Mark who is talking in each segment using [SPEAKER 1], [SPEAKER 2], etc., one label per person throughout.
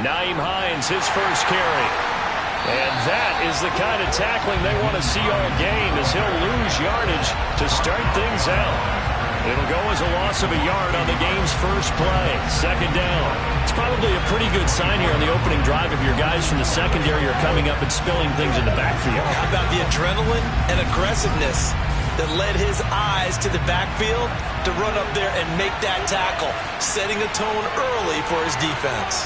[SPEAKER 1] Nyheim Hines, his first carry. And that is the kind of tackling they want to see all game, as he'll lose yardage to start things out. It'll go as a loss of a yard on the game's first play. Second down. It's probably a pretty good sign here on the opening drive if your guys from the secondary are coming up and spilling things in the backfield.
[SPEAKER 2] How about the adrenaline and aggressiveness that led his eyes to the backfield to run up there and make that tackle, setting a tone early for his defense.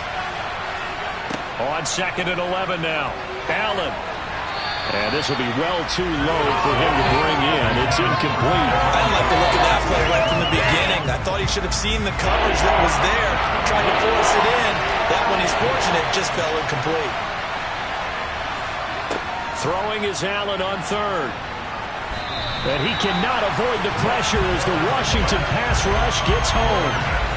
[SPEAKER 1] On 2nd and 11 now. Allen. And this will be well too low for him to bring in. It's incomplete.
[SPEAKER 2] I didn't like the look of that play right from the beginning. I thought he should have seen the coverage that was there, tried to force it in. That one, he's fortunate, just fell incomplete.
[SPEAKER 1] Throwing is Allen on 3rd. And he cannot avoid the pressure as the Washington pass rush gets home.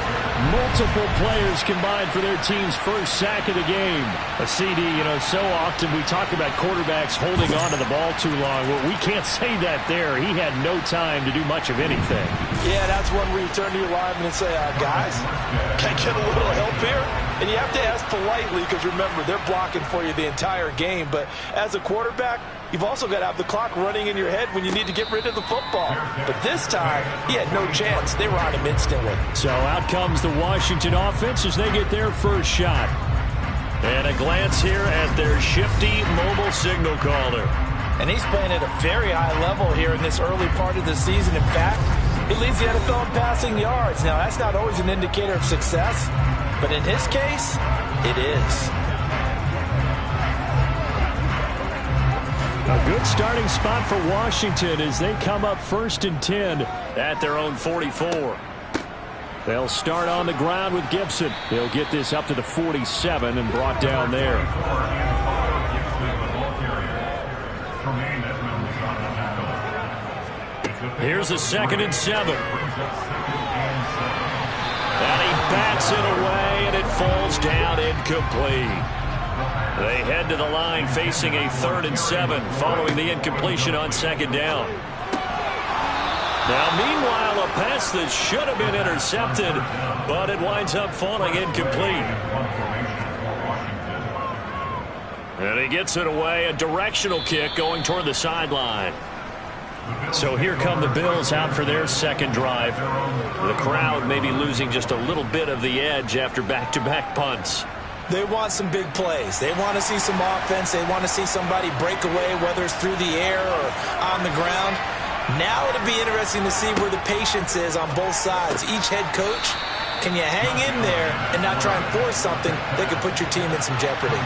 [SPEAKER 1] Multiple players combined for their team's first sack of the game. A CD, so often we talk about quarterbacks holding on to the ball too long. Well, we can't say that there. He had no time to do much of anything.
[SPEAKER 3] Yeah, that's one where you turn to your lineman and say, guys, can I get a little help here? And you have to ask politely because, remember, they're blocking for you the entire game. But as a quarterback, you've also got to have the clock running in your head when you need to get rid of the football. But this time, he had no chance. They were on him instantly.
[SPEAKER 1] So out comes the Washington offense as they get their first shot. And a glance here at their shifty mobile signal caller.
[SPEAKER 2] And he's playing at a very high level here in this early part of the season. In fact, he leads the NFL in passing yards. Now, that's not always an indicator of success, but in his case, it is.
[SPEAKER 1] A good starting spot for Washington as they come up 1st and 10 at their own 44. They'll start on the ground with Gibson. He'll get this up to the 47 and brought down there. Here's a 2nd and 7. And he bats it away, and it falls down incomplete. They head to the line facing a 3rd and 7 following the incompletion on 2nd down. Now, meanwhile, a pass that should have been intercepted, but it winds up falling incomplete. And he gets it away, a directional kick going toward the sideline. So here come the Bills out for their second drive. The crowd may be losing just a little bit of the edge after back-to-back punts.
[SPEAKER 2] They want some big plays. They want to see some offense. They want to see somebody break away, whether it's through the air or on the ground. Now it'll be interesting to see where the patience is on both sides. Each head coach, can you hang in there and not try and force something that could put your team in some jeopardy?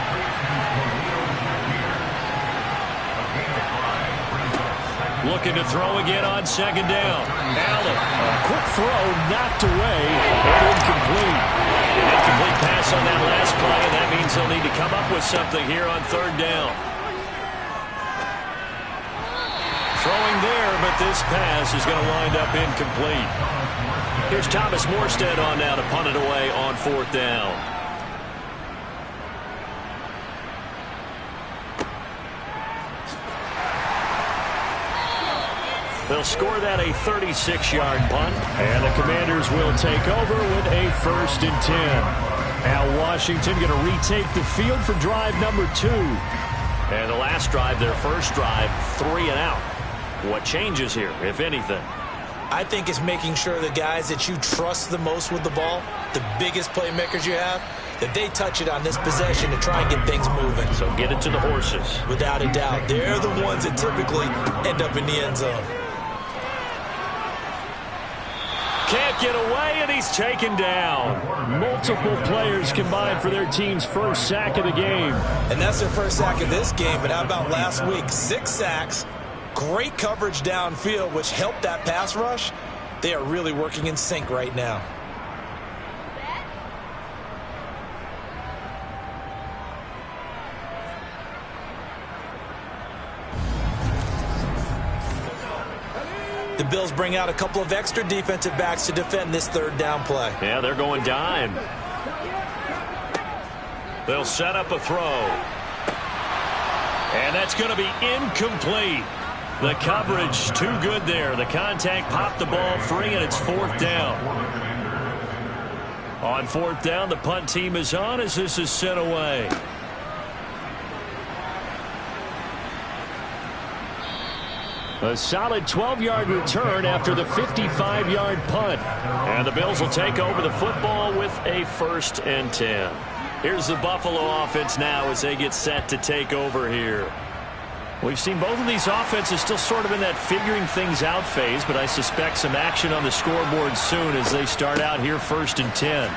[SPEAKER 1] Looking to throw again on 2nd down. Allen, a quick throw knocked away and incomplete. An incomplete pass on that last play, and that means they'll need to come up with something here on 3rd down. Throwing there, but this pass is going to wind up incomplete. Here's Thomas Morstead on now to punt it away on 4th down. They'll score that a 36-yard punt, and the Commanders will take over with a 1st and 10. Now Washington going to retake the field for drive number 2. And the last drive, their first drive, 3 and out. What changes here, if anything?
[SPEAKER 2] I think it's making sure the guys that you trust the most with the ball, the biggest playmakers you have, that they touch it on this possession to try and get things moving.
[SPEAKER 1] So get it to the horses.
[SPEAKER 2] Without a doubt. They're the ones that typically end up in the end zone.
[SPEAKER 1] Can't get away, and he's taken down. Multiple players combined for their team's first sack of the game.
[SPEAKER 2] And that's their first sack of this game, but how about last week? 6 sacks, great coverage downfield, which helped that pass rush. They are really working in sync right now. The Bills bring out a couple of extra defensive backs to defend this 3rd down play.
[SPEAKER 1] Yeah, they're going dime. They'll set up a throw. And that's going to be incomplete. The coverage too good there. The contact popped the ball free, and it's 4th down. On fourth down, the punt team is on as this is sent away. A solid 12-yard return after the 55-yard punt. And the Bills will take over the football with a 1st and 10. Here's the Buffalo offense now as they get set to take over here. We've seen both of these offenses still sort of in that figuring things out phase, but I suspect some action on the scoreboard soon as they start out here 1st and 10.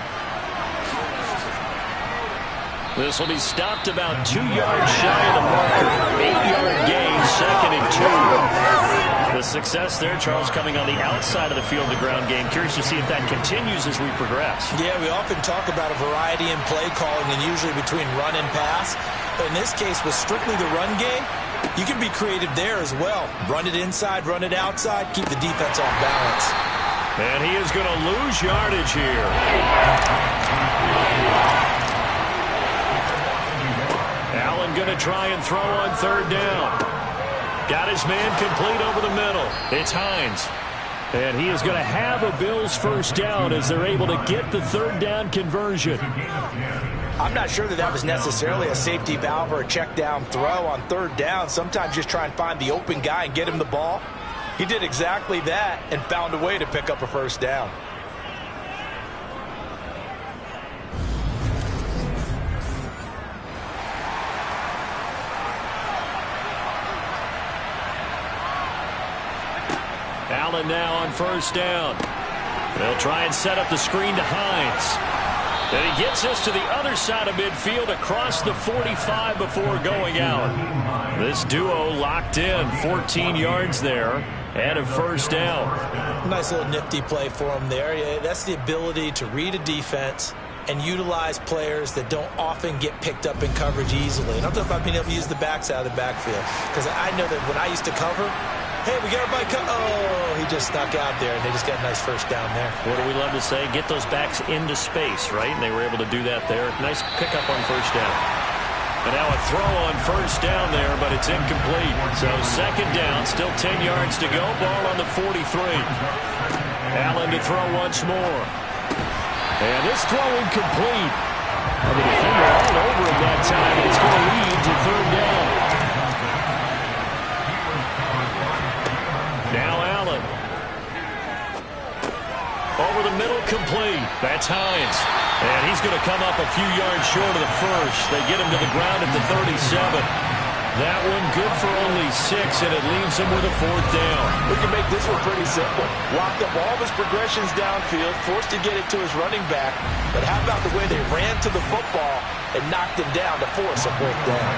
[SPEAKER 1] This will be stopped about 2 yards shy of the marker. 8-yard gain, 2nd and 2. The success there, Charles, coming on the outside of the field, the ground game. Curious to see if that continues as we progress.
[SPEAKER 2] Yeah, we often talk about a variety in play calling and usually between run and pass. But in this case, with strictly the run game, you can be creative there as well. Run it inside, run it outside, keep the defense on balance.
[SPEAKER 1] And he is going to lose yardage here. Allen going to try and throw on 3rd down. Got his man complete over the middle. It's Hines. And he is going to have a Bills 1st down as they're able to get the 3rd down conversion.
[SPEAKER 2] I'm not sure that was necessarily a safety valve or a check down throw on 3rd down. Sometimes just try and find the open guy and get him the ball. He did exactly that and found a way to pick up a 1st down.
[SPEAKER 1] Allen now on 1st down. They'll try and set up the screen to Hines. And he gets us to the other side of midfield across the 45 before going out. This duo locked in, 14 yards there and a 1st down.
[SPEAKER 2] Nice little nifty play for him there. Yeah, that's the ability to read a defense and utilize players that don't often get picked up in coverage easily. And I'm talking about being able to use the backs out of the backfield. Because I know that when I used to cover, hey, we got everybody cut. Oh, he just snuck out there, and they just got a nice 1st down there.
[SPEAKER 1] What do we love to say? Get those backs into space, right? And they were able to do that there. Nice pickup on 1st down. And now a throw on 1st down there, but it's incomplete. So 2nd down, still 10 yards to go. Ball on the 43. Allen to throw once more. And this throw incomplete. The defender all over him that time, and it's going to lead to 3rd down. Now Allen. Over the middle, complete. That's Hines. And he's going to come up a few yards short of the 1st. They get him to the ground at the 37. That one good for only 6, and it leaves him with a 4th down.
[SPEAKER 3] We can make this one pretty simple. Locked up all of his progressions downfield, forced to get it to his running back. But how about the way they ran to the football and knocked him down to force a 4th down?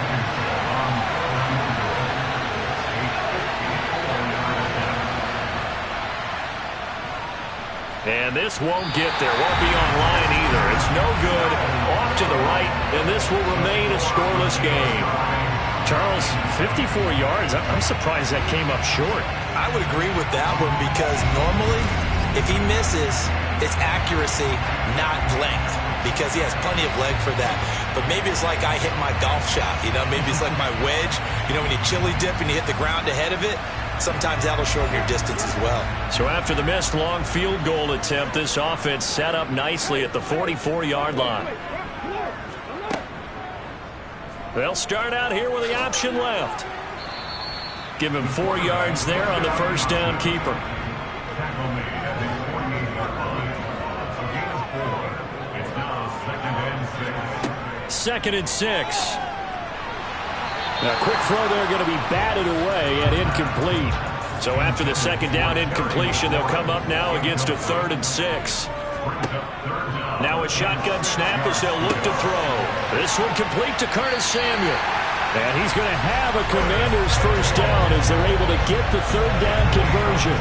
[SPEAKER 1] And this won't get there. Won't be online either. It's no good. Off to the right, and this will remain a scoreless game. Charles, 54 yards. I'm surprised that came up short.
[SPEAKER 2] I would agree with that one because normally, if he misses, it's accuracy, not length, because he has plenty of leg for that. But maybe it's like I hit my golf shot. Maybe it's like my wedge. When you chili dip and you hit the ground ahead of it, sometimes that'll shorten your distance as well. So
[SPEAKER 1] after the missed long field goal attempt, this offense set up nicely at the 44-yard line. They'll start out here with the option left. Give him 4 yards there on the 1st down keeper. Second and 6. A quick throw there going to be batted away and incomplete. So after the 2nd down incompletion, they'll come up now against a 3rd and 6. Now a shotgun snap as they'll look to throw. This one complete to Curtis Samuel. And he's going to have a Commanders 1st down as they're able to get the 3rd down conversion.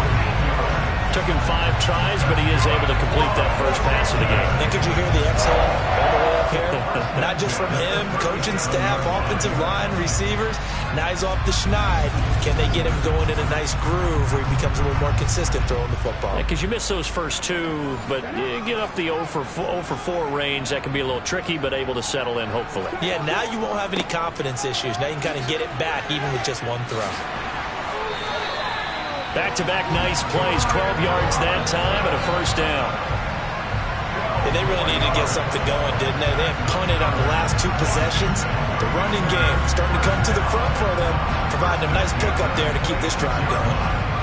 [SPEAKER 1] Took him 5 tries, but he is able to complete that first pass of the game.
[SPEAKER 2] And could you hear the exhale all the way up here? Not just from him, coaching staff, offensive line, receivers. Now he's off the schneid. Can they get him going in a nice groove where he becomes a little more consistent throwing the football?
[SPEAKER 1] Because you miss those first 2, but you get up the 0 for 4 range. That can be a little tricky, but able to settle in, hopefully.
[SPEAKER 2] Yeah, now you won't have any confidence issues. Now you can kind of get it back even with just 1 throw.
[SPEAKER 1] Back-to-back nice plays, 12 yards that time and a 1st down.
[SPEAKER 2] If they really needed to get something going, didn't they? They had punted on the last 2 possessions. The running game starting to come to the front for them, providing a nice pickup there to keep this drive going.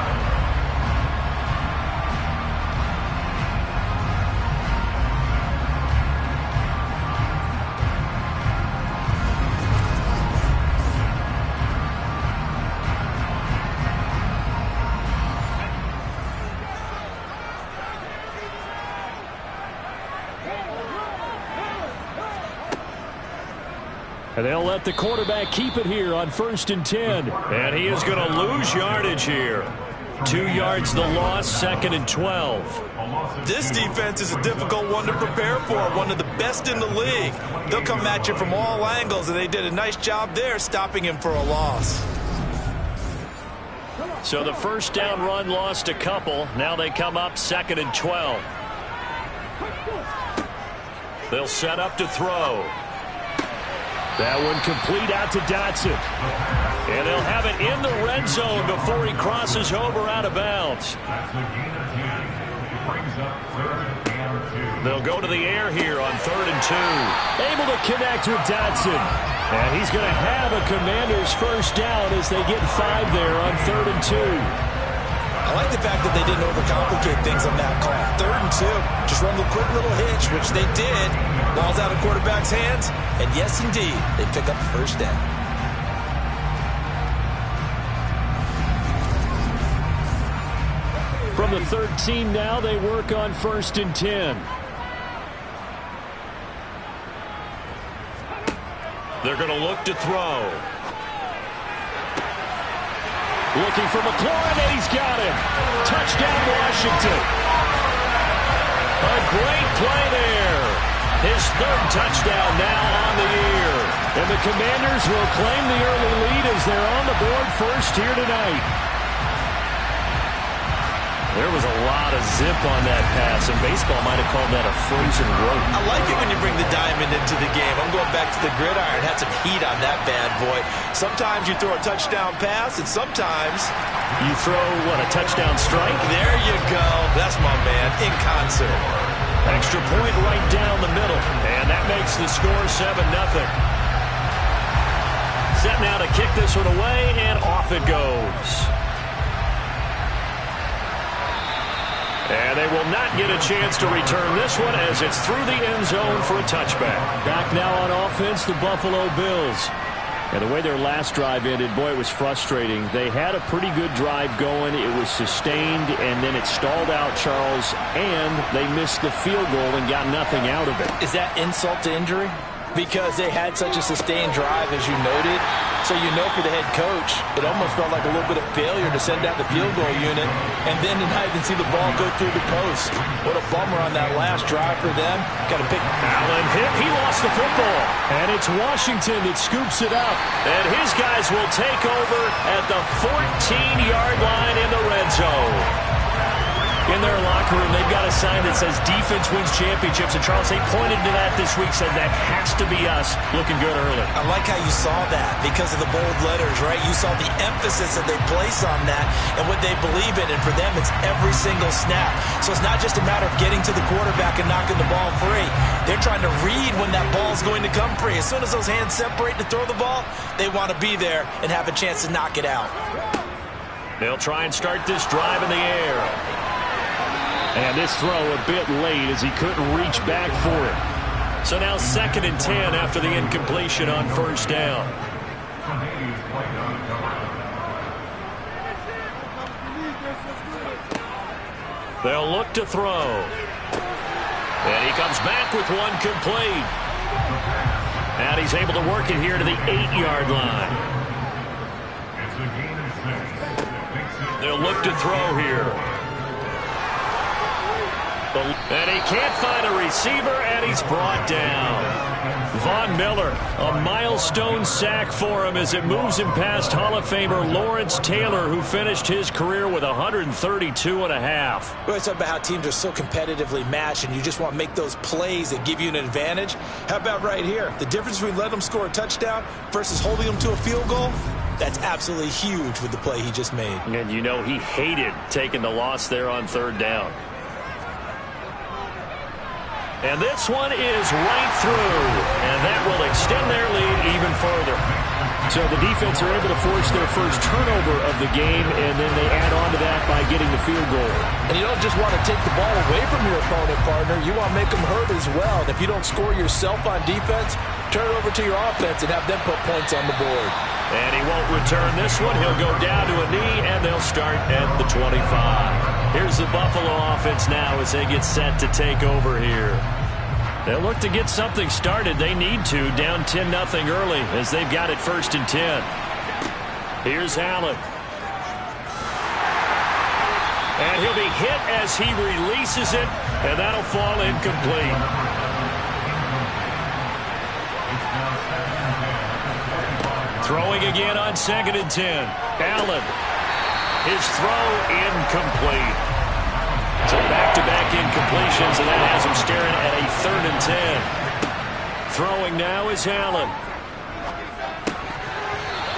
[SPEAKER 1] And they'll let the quarterback keep it here on 1st and 10. And he is going to lose yardage here. 2 yards the loss, 2nd and 12.
[SPEAKER 2] This defense is a difficult one to prepare for, one of the best in the league. They'll come at you from all angles, and they did a nice job there stopping him for a loss.
[SPEAKER 1] So the first down run lost a couple. Now they come up 2nd and 12. They'll set up to throw. That one complete out to Dotson. And they'll have it in the red zone before he crosses over out of bounds. They'll go to the air here on 3rd and 2. Able to connect with Dotson. And he's going to have a Commanders first down as they get 5 there on 3rd and 2.
[SPEAKER 2] I like the fact that they didn't overcomplicate things on that call. 3rd and 2. Just run the quick little hitch, which they did. Ball's out of quarterback's hands. And yes, indeed, they pick up the first down.
[SPEAKER 1] From the 13 now, they work on 1st and 10. They're going to look to throw. Looking for McLaurin, and he's got him. Touchdown, Washington. A great play there. His 3rd touchdown now on the year. And the Commanders will claim the early lead as they're on the board first here tonight. There was a lot of zip on that pass, and baseball might have called that a frozen rope.
[SPEAKER 2] I like it when you bring the diamond into the game. I'm going back to the gridiron. Had some heat on that bad boy. Sometimes you throw a touchdown pass, and sometimes
[SPEAKER 1] you throw, what, a touchdown strike?
[SPEAKER 2] There you go. That's my man, in concert.
[SPEAKER 1] Extra point right down the middle, and that makes the score 7-0. Set now to kick this one away, and off it goes. And they will not get a chance to return this one as it's through the end zone for a touchback. Back now on offense, the Buffalo Bills. And the way their last drive ended, boy, it was frustrating. They had a pretty good drive going. It was sustained, and then it stalled out, Charles, and they missed the field goal and got nothing out of it.
[SPEAKER 2] Is that insult to injury? Because they had such a sustained drive, as you noted. So you know for the head coach, it almost felt like a little bit of failure to send out the field goal unit and then not even see the ball go through the post. What a bummer on that last drive for them. Got to pick.
[SPEAKER 1] Allen hit. He lost the football. And it's Washington that scoops it up. And his guys will take over at the 14-yard line in the red zone. In their locker room, they've got a sign that says defense wins championships. And Charles, they pointed to that this week, said that has to be us. Looking good early.
[SPEAKER 2] I like how you saw that because of the bold letters, right? You saw the emphasis that they place on that and what they believe in. And for them, it's every single snap. So it's not just a matter of getting to the quarterback and knocking the ball free. They're trying to read when that ball is going to come free. As soon as those hands separate to throw the ball, they want to be there and have a chance to knock it out.
[SPEAKER 1] They'll try and start this drive in the air. And this throw a bit late as he couldn't reach back for it. So now 2nd and 10 after the incompletion on 1st down. They'll look to throw. And he comes back with one complete. And he's able to work it here to the 8-yard line. They'll look to throw here. And he can't find a receiver, and he's brought down. Von Miller, a milestone sack for him as it moves him past Hall of Famer Lawrence Taylor, who finished his career with 132 and a half.
[SPEAKER 2] We always talk about how teams are so competitively matched, and you just want to make those plays that give you an advantage. How about right here? The difference between letting them score a touchdown versus holding them to a field goal? That's absolutely huge with the play he just made.
[SPEAKER 1] And you know he hated taking the loss there on 3rd down. And this one is right through, and that will extend their lead even further. So the defense are able to force their first turnover of the game, and then they add on to that by getting the field goal.
[SPEAKER 3] And you don't just want to take the ball away from your opponent, partner. You want to make them hurt as well. And if you don't score yourself on defense, turn it over to your offense and have them put points on the board.
[SPEAKER 1] And he won't return this one. He'll go down to a knee, and they'll start at the 25. Here's the Buffalo offense now as they get set to take over here. They'll look to get something started. They need to, down 10-0 early as they've got it 1st and 10. Here's Allen. And he'll be hit as he releases it, and that'll fall incomplete. Throwing again on 2nd and 10. Allen. His throw incomplete. So back-to-back incompletions, and that has him staring at a 3rd and 10. Throwing now is Allen.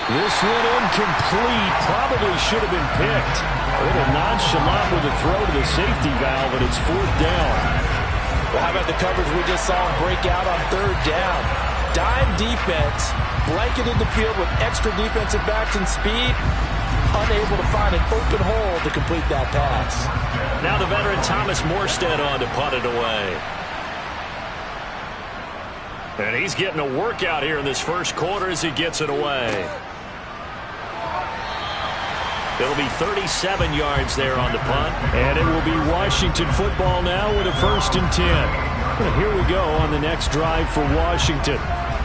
[SPEAKER 1] This one incomplete. Probably should have been picked. A little nonchalant with a throw to the safety valve, and it's 4th down.
[SPEAKER 3] Well, how about the coverage we just saw him break out on 3rd down? Dime defense, blanketed the field with extra defensive backs and speed, unable to find an open hole to complete that pass.
[SPEAKER 1] Now the veteran Thomas Morstead on to punt it away. And he's getting a workout here in this first quarter as he gets it away. It'll be 37 yards there on the punt. And it will be Washington football now with a 1st and 10. Well, here we go on the next drive for Washington.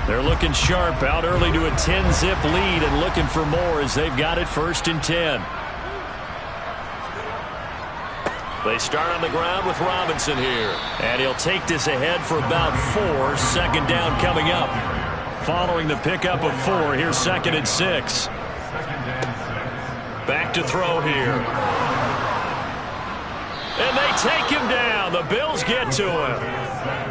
[SPEAKER 1] They're looking sharp, out early to a 10-zip lead and looking for more as they've got it 1st and 10. They start on the ground with Robinson here. And he'll take this ahead for about 4. 2nd down coming up. Following the pickup of 4, here's 2nd and 6. Back to throw here. And they take him down. The Bills get to him.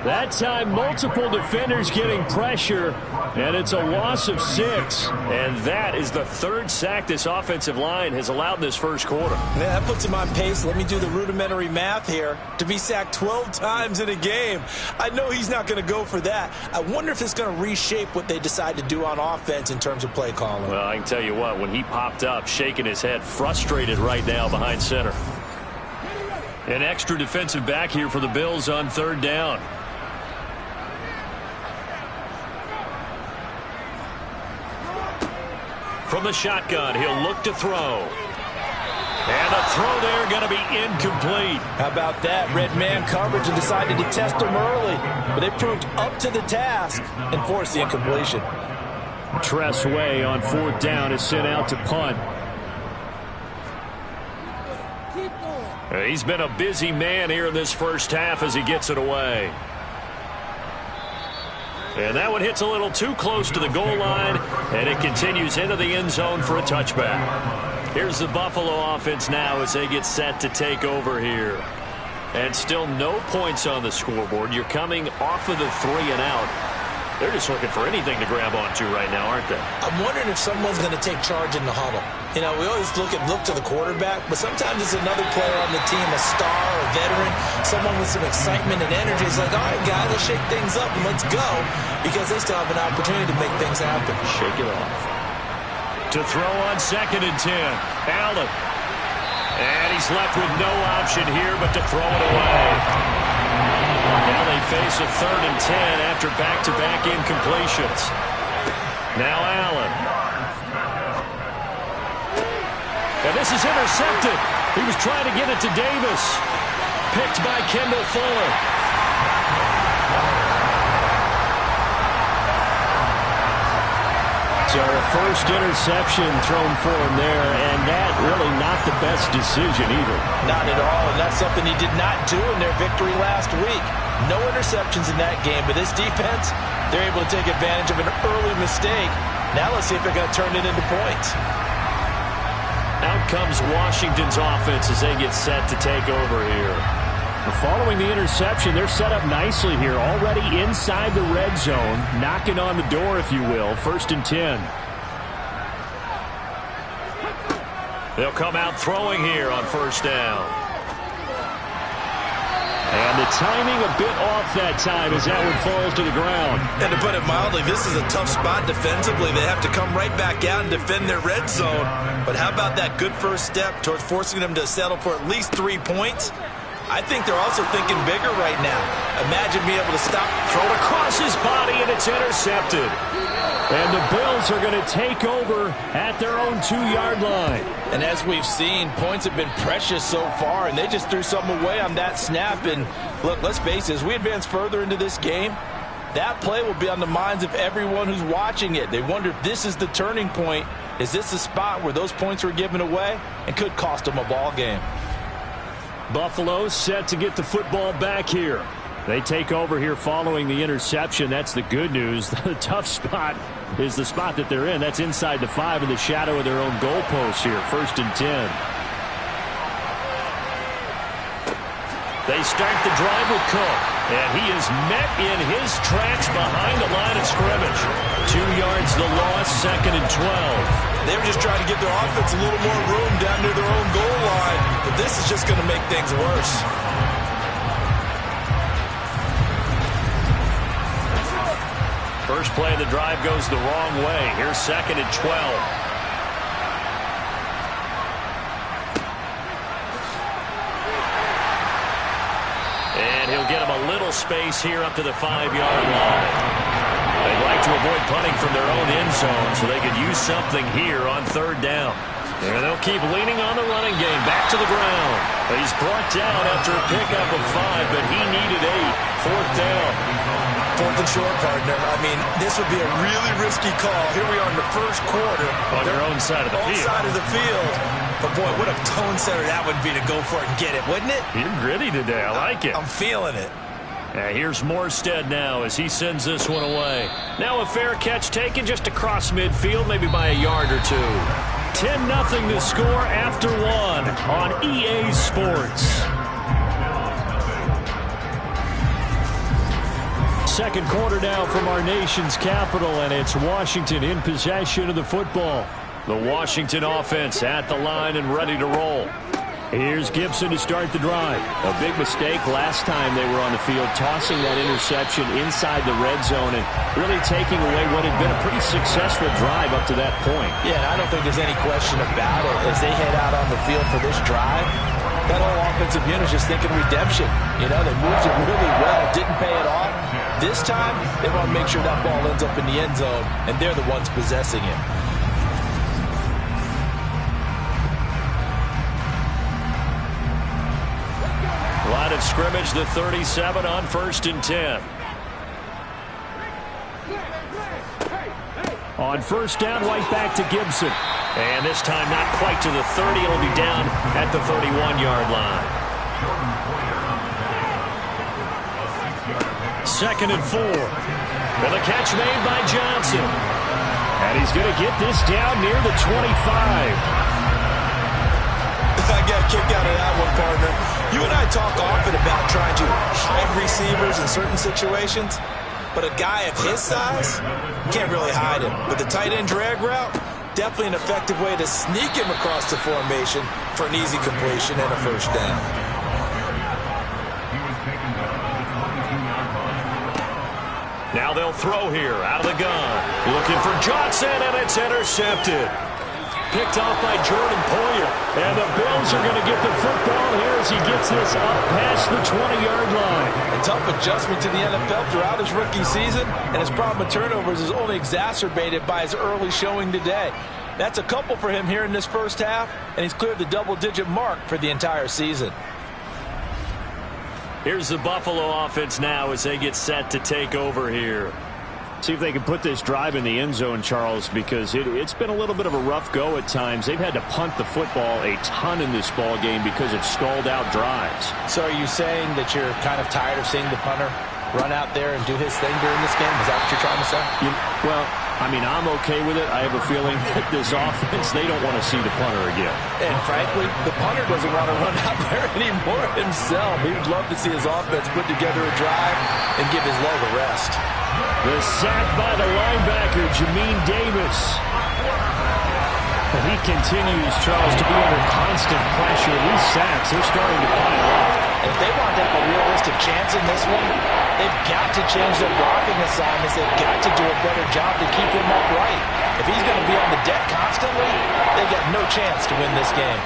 [SPEAKER 1] That time, multiple defenders getting pressure, and it's a loss of 6. And that is the 3rd sack this offensive line has allowed this first quarter.
[SPEAKER 2] Man, that puts him on pace. Let me do the rudimentary math here. To be sacked 12 times in a game, I know he's not going to go for that. I wonder if it's going to reshape what they decide to do on offense in terms of play calling.
[SPEAKER 1] Well, I can tell you what, when he popped up, shaking his head, frustrated right now behind center. An extra defensive back here for the Bills on 3rd down. From the shotgun, he'll look to throw. And the throw there going to be incomplete.
[SPEAKER 3] How about that? Red man coverage and decided to test him early. But they proved up to the task and forced the incompletion.
[SPEAKER 1] Tress Way on 4th down is sent out to punt. He's been a busy man here in this first half as he gets it away. And that one hits a little too close to the goal line, and it continues into the end zone for a touchback. Here's the Buffalo offense now as they get set to take over here. And still no points on the scoreboard. You're coming off of the 3 and out. They're just looking for anything to grab onto right now, aren't they?
[SPEAKER 2] I'm wondering if someone's going to take charge in the huddle. You know, we always look to the quarterback, but sometimes it's another player on the team, a star, a veteran, someone with some excitement and energy. It's like, all right, guys, let's shake things up and let's go, because they still have an opportunity to make things happen.
[SPEAKER 1] Shake it off. To throw on 2nd and 10. Allen. And he's left with no option here but to throw it away. Now they face a 3rd and 10 after back-to-back incompletions. Now Allen. And this is intercepted. He was trying to get it to Davis. Picked by Kendall Fuller. So a first interception thrown for him there, and that really not the best decision either.
[SPEAKER 3] Not at all, and that's something he did not do in their victory last week. No interceptions in that game, but this defense, they're able to take advantage of an early mistake. Now let's see if they're going to turn it into points.
[SPEAKER 1] Out comes Washington's offense as they get set to take over here. Following the interception, they're set up nicely here, already inside the red zone, knocking on the door, if you will, 1st and 10. They'll come out throwing here on 1st down. And the timing a bit off that time as that one falls to the ground.
[SPEAKER 2] And to put it mildly, this is a tough spot defensively. They have to come right back out and defend their red zone. But how about that good first step towards forcing them to settle for at least 3 points? I think they're also thinking bigger right now. Imagine being able to stop.
[SPEAKER 1] Throw it across his body, and it's intercepted. And the Bills are going to take over at their own 2-yard line.
[SPEAKER 3] And as we've seen, points have been precious so far, and they just threw something away on that snap. And look, let's face it, as we advance further into this game, that play will be on the minds of everyone who's watching it. They wonder if this is the turning point. Is this the spot where those points were given away and could cost them a ball game?
[SPEAKER 1] Buffalo set to get the football back here. They take over here following the interception. That's the good news. The tough spot is the spot that they're in. That's inside the 5 in the shadow of their own goalpost here. 1st and 10. They start the drive with Cook. And he is met in his tracks behind the line of scrimmage. 2 yards the loss, 2nd and 12.
[SPEAKER 2] They were just trying to give their offense a little more room down near their own goal line. But this is just going to make things worse.
[SPEAKER 1] First play of the drive goes the wrong way. Here's 2nd and 12. And he'll get him a little space here up to the 5-yard line. They'd like to avoid punting from their own end zone so they could use something here on 3rd down. And they'll keep leaning on the running game. Back to the ground. He's brought down after a pickup of 5, but he needed 8. 4th down.
[SPEAKER 2] 4th and short, partner. I mean, this would be a really risky call. Here we are in the first quarter.
[SPEAKER 1] On your own side of the field.
[SPEAKER 2] Side of the field. But, boy, what a tone setter that would be to go for it and get it, wouldn't it?
[SPEAKER 1] You're gritty today. I like it.
[SPEAKER 2] I'm feeling it.
[SPEAKER 1] Here's Morstead now as he sends this one away. Now a fair catch taken just across midfield, maybe by a yard or 2. 10-0 to score after 1 on EA Sports. Second quarter now from our nation's capital, and it's Washington in possession of the football. The Washington offense at the line and ready to roll. Here's Gibson to start the drive. A big mistake last time they were on the field, tossing that interception inside the red zone and really taking away what had been a pretty successful drive up to that point.
[SPEAKER 3] Yeah, and I don't think there's any question about it. As they head out on the field for this drive, that whole offensive unit is just thinking redemption. You know, they moved it really well, didn't pay it off. This time, they want to make sure that ball ends up in the end zone, and they're the ones possessing it.
[SPEAKER 1] Line of scrimmage, the 37 on 1st and 10. On 1st down, right back to Gibson. And this time not quite to the 30. It'll be down at the 31-yard line. 2nd and 4. And the catch made by Johnson. And he's going to get this down near the 25.
[SPEAKER 2] I got a kick out of that one, partner. You and I talk often about trying to hide receivers in certain situations, but a guy of his size, can't really hide him. But the tight end drag route, definitely an effective way to sneak him across the formation for an easy completion and a 1st down.
[SPEAKER 1] Now they'll throw here out of the gun. Looking for Johnson, and it's intercepted. Picked off by Jordan Poyer. And the Bills are going to get the football here as he gets this up past the 20-yard line.
[SPEAKER 3] A tough adjustment to the NFL throughout his rookie season, and his problem with turnovers is only exacerbated by his early showing today. That's a couple for him here in this first half, and he's cleared the double-digit mark for the entire season.
[SPEAKER 1] Here's the Buffalo offense now as they get set to take over here. See if they can put this drive in the end zone, Charles, because it's been a little bit of a rough go at times. They've had to punt the football a ton in this ball game because of stalled-out drives.
[SPEAKER 3] So are you saying that you're kind of tired of seeing the punter run out there and do his thing during this game? Is that what you're trying to say?
[SPEAKER 1] Well, I mean, I'm okay with it. I have a feeling that this offense, they don't want to see the punter again.
[SPEAKER 3] And frankly, the punter doesn't want to run out there anymore himself. He would love to see his offense put together a drive and give his leg a rest.
[SPEAKER 1] The sack by the linebacker, Jamin Davis. He continues, Charles, to be under constant pressure. These sacks, they're starting to pile up.
[SPEAKER 3] And if they want to have a realistic chance in this one, they've got to change their blocking assignments. They've got to do a better job to keep him upright. If he's going to be on the deck constantly, they've got no chance to win this game.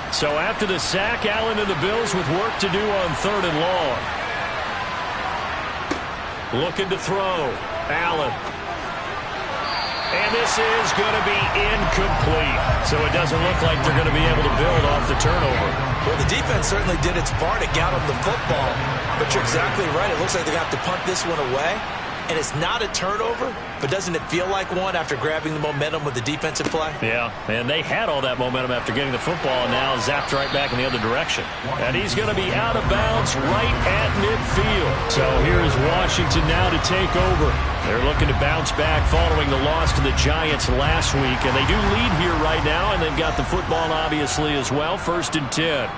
[SPEAKER 1] So after the sack, Allen and the Bills with work to do on 3rd and long. Looking to throw. Allen. And this is going to be incomplete. So it doesn't look like they're going to be able to build off the turnover.
[SPEAKER 2] Well, the defense certainly did its part. It got them the football. But you're exactly right. It looks like they're going to have to punt this one away. And it's not a turnover, but doesn't it feel like one after grabbing the momentum with the defensive play?
[SPEAKER 1] Yeah, and they had all that momentum after getting the football, and now zapped right back in the other direction. And he's going to be out of bounds right at midfield. So here's Washington now to take over. They're looking to bounce back following the loss to the Giants last week, and they do lead here right now, and they've got the football obviously as well. 1st and 10.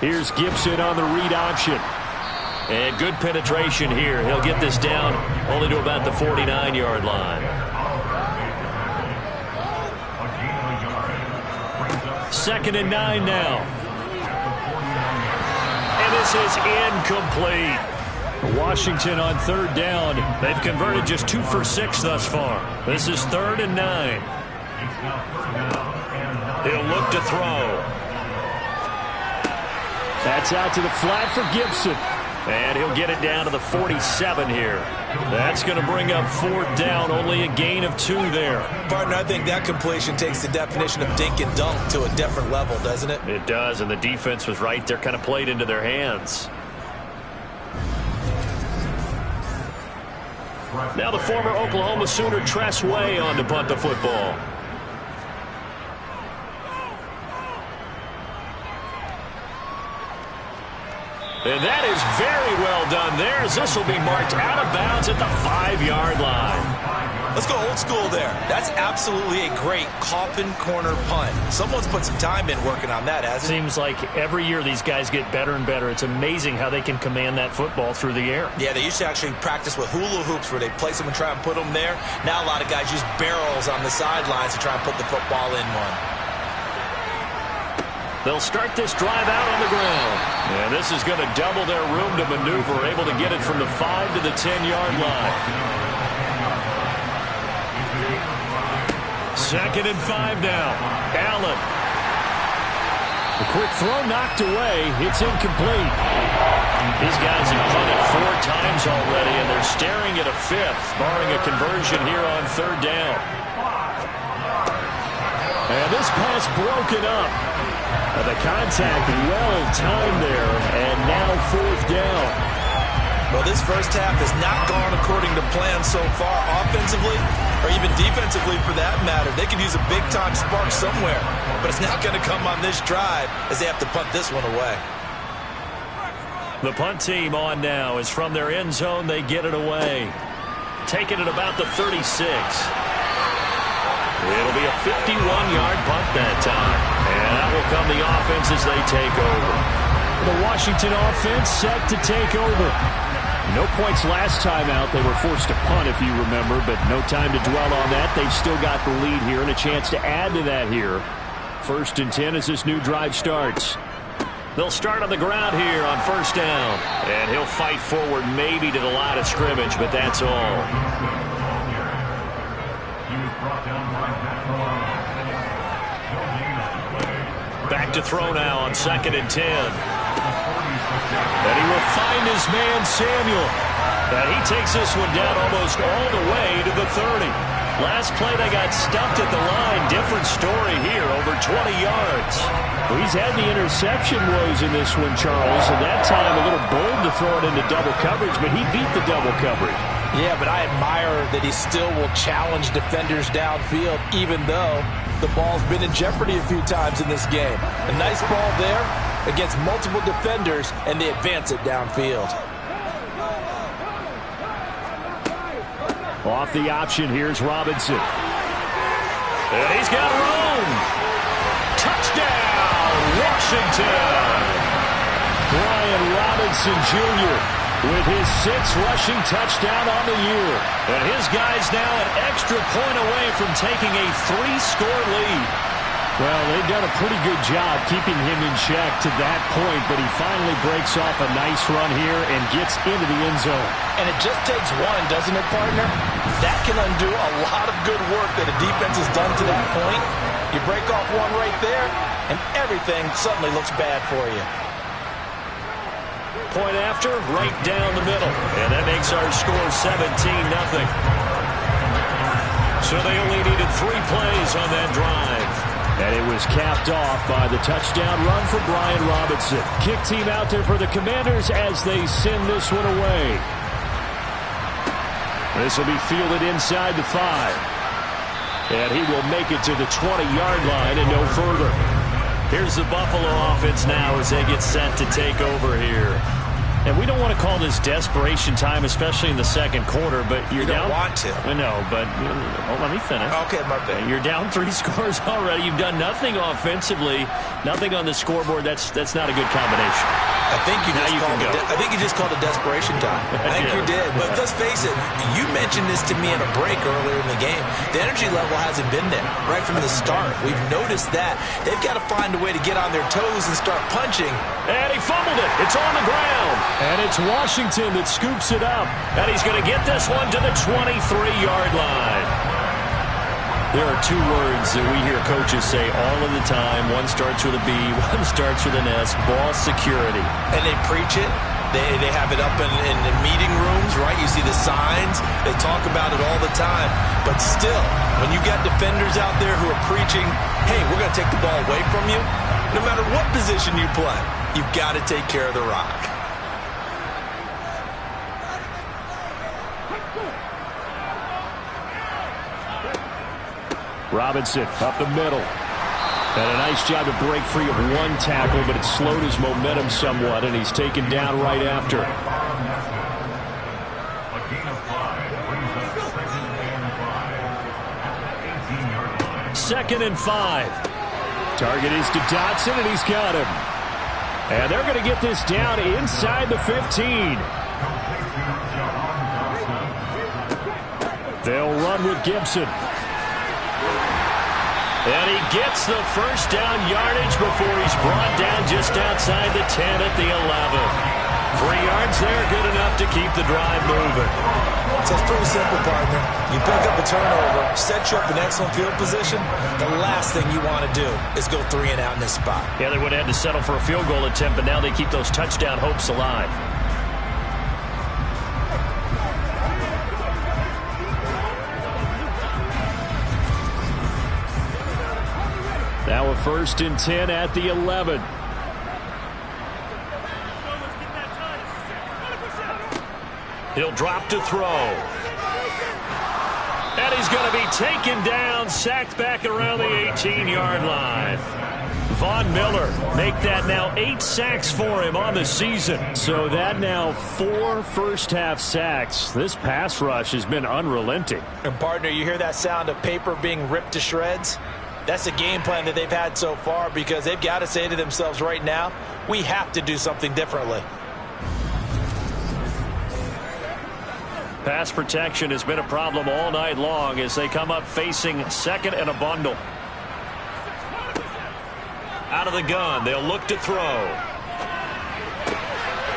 [SPEAKER 1] Here's Gibson on the read option. And good penetration here. He'll get this down only to about the 49-yard line. 2nd and 9 now. And this is incomplete. Washington on 3rd down. They've converted just 2 for 6 thus far. This is 3rd and 9. He'll look to throw. That's out to the flat for Gibson. And he'll get it down to the 47 here. That's going to bring up 4th down. Only a gain of 2 there.
[SPEAKER 2] Partner, I think that completion takes the definition of dink and dunk to a different level, doesn't it?
[SPEAKER 1] It does, and the defense was right there, kind of played into their hands. Now the former Oklahoma Sooner Tress Way on to punt the football. And that is very well done there, as this will be marked out of bounds at the 5-yard line.
[SPEAKER 2] Let's go old school there. That's absolutely a great coffin corner punt. Someone's put some time in working on that, hasn't it?
[SPEAKER 1] Seems like every year these guys get better and better. It's amazing how they can command that football through the air.
[SPEAKER 2] Yeah, they used to actually practice with hula hoops where they place them and try and put them there. Now a lot of guys use barrels on the sidelines to try and put the football in one.
[SPEAKER 1] They'll start this drive out on the ground. And this is going to double their room to maneuver, able to get it from the 5 to the 10-yard line. 2nd and 5 now. Allen. The quick throw knocked away. It's incomplete. These guys have punted 4 times already, and they're staring at a 5th, barring a conversion here on 3rd down. And this pass broken up. The contact well-timed there, and now 4th down.
[SPEAKER 2] Well, this first half has not gone according to plan so far, offensively or even defensively for that matter. They could use a big-time spark somewhere, but it's not going to come on this drive as they have to punt this one away.
[SPEAKER 1] The punt team on now is from their end zone. They get it away. Taking it about the 36. It'll be a 51-yard punt that time. And that will come the offense as they take over. The Washington offense set to take over. No points last time out. They were forced to punt, if you remember, but no time to dwell on that. They've still got the lead here and a chance to add to that here. 1st and 10 as this new drive starts. They'll start on the ground here on 1st down. And he'll fight forward maybe to the line of scrimmage, but that's all. Back to throw now on 2nd and 10. And he will find his man, Samuel. And he takes this one down almost all the way to the 30. Last play, they got stuffed at the line. Different story here, over 20 yards. Well, he's had the interception woes in this one, Charles, and that time a little bold to throw it into double coverage, but he beat the double coverage. Yeah, but I admire that he still will challenge defenders downfield, even though the ball's been in jeopardy a few times in this game. A nice ball there against multiple defenders, and they advance it downfield. Off the option, here's Robinson. And he's got room. Touchdown, Washington. Brian Robinson Jr. with his 6th rushing touchdown on the year. And his guy's now an extra point away from taking a 3-score lead. Well, they've done a pretty good job keeping him in check to that point, but he finally breaks off a nice run here and gets into the end zone.
[SPEAKER 3] And it just takes one, doesn't it, partner? That can undo a lot of good work that a defense has done to that point. You break off one right there, and everything suddenly looks bad for you.
[SPEAKER 1] Point after, right down the middle. And that makes our score 17-0. So they only needed 3 plays on that drive. And it was capped off by the touchdown run for Brian Robinson. Kick team out there for the Commanders as they send this one away. This will be fielded inside the 5. And he will make it to the 20-yard line and no further. Here's the Buffalo offense now as they get set to take over here. And we don't want to call this desperation time, especially in the second quarter, but
[SPEAKER 2] you don't want to.
[SPEAKER 1] I know, but let me finish.
[SPEAKER 2] Okay, my bad.
[SPEAKER 1] You're down 3 scores already. You've done nothing offensively, nothing on the scoreboard. That's not a good combination.
[SPEAKER 2] I think you just called it desperation time. I think you did. But let's face it, you mentioned this to me in a break earlier in the game. The energy level hasn't been there right from the start. We've noticed that. They've got to find a way to get on their toes and start punching.
[SPEAKER 1] And he fumbled it. It's on the ground. And it's Washington that scoops it up. And he's going to get this one to the 23-yard line. There are 2 words that we hear coaches say all of the time. One starts with a B, one starts with an S, ball security.
[SPEAKER 2] And they preach it. They have it up in the meeting rooms, right? You see the signs. They talk about it all the time. But still, when you got defenders out there who are preaching, hey, we're going to take the ball away from you, no matter what position you play, you've got to take care of the rock.
[SPEAKER 1] Robinson up the middle. And a nice job to break free of 1 tackle, but it slowed his momentum somewhat, and he's taken down right after. Second and 5. Target is to Dotson, and he's got him. And they're going to get this down inside the 15. They'll run with Gibson. And he gets the first down yardage before he's brought down just outside the 10 at the 11. 3 yards there, good enough to keep the drive moving.
[SPEAKER 2] So it's pretty simple, partner. You pick up a turnover, set you up in excellent field position. The last thing you want to do is go 3 and out in this spot.
[SPEAKER 1] Yeah, they would have had to settle for a field goal attempt, but now they keep those touchdown hopes alive. Now a 1st and 10 at the 11. He'll drop to throw. And he's going to be taken down, sacked back around the 18-yard line. Von Miller make that now 8 sacks for him on the season. So that now 4 first-half sacks. This pass rush has been unrelenting.
[SPEAKER 3] And partner, you hear that sound of paper being ripped to shreds? That's the game plan that they've had so far, because they've got to say to themselves right now, we have to do something differently.
[SPEAKER 1] Pass protection has been a problem all night long as they come up facing second and a bundle. Out of the gun, they'll look to throw.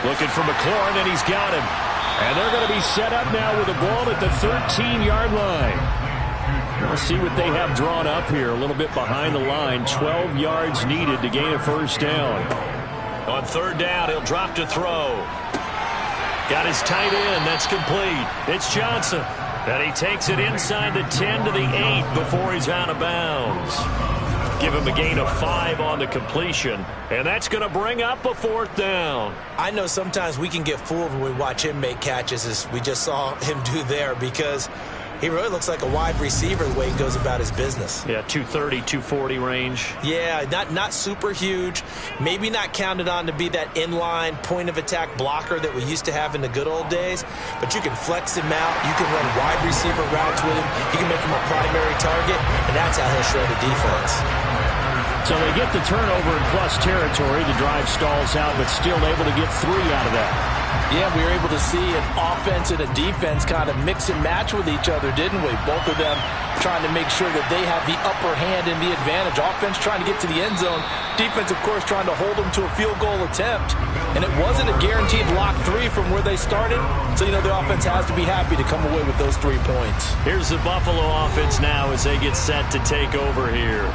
[SPEAKER 1] Looking for McLaurin, and he's got him. And they're going to be set up now with the ball at the 13-yard line. Let's see what they have drawn up here. A little bit behind the line. 12 yards needed to gain a first down. On 3rd down, he'll drop to throw. Got his tight end. That's complete. It's Johnson. And he takes it inside the 10 to the 8 before he's out of bounds. Give him a gain of 5 on the completion. And that's going to bring up a 4th down.
[SPEAKER 2] I know sometimes we can get fooled when we watch him make catches, as we just saw him do there, because he really looks like a wide receiver the way he goes about his business.
[SPEAKER 1] Yeah, 230, 240 range.
[SPEAKER 2] Yeah, not super huge. Maybe not counted on to be that inline point-of-attack blocker that we used to have in the good old days. But you can flex him out. You can run wide receiver routes with him. You can make him a primary target, and that's how he'll shred the defense.
[SPEAKER 1] So they get the turnover in plus territory. The drive stalls out, but still able to get 3 out of that.
[SPEAKER 2] Yeah, we were able to see an offense and a defense kind of mix and match with each other, didn't we? Both of them trying to make sure that they have the upper hand and the advantage. Offense trying to get to the end zone. Defense, of course, trying to hold them to a field goal attempt. And it wasn't a guaranteed lock 3 from where they started. So, the offense has to be happy to come away with those 3 points.
[SPEAKER 1] Here's the Buffalo offense now as they get set to take over here.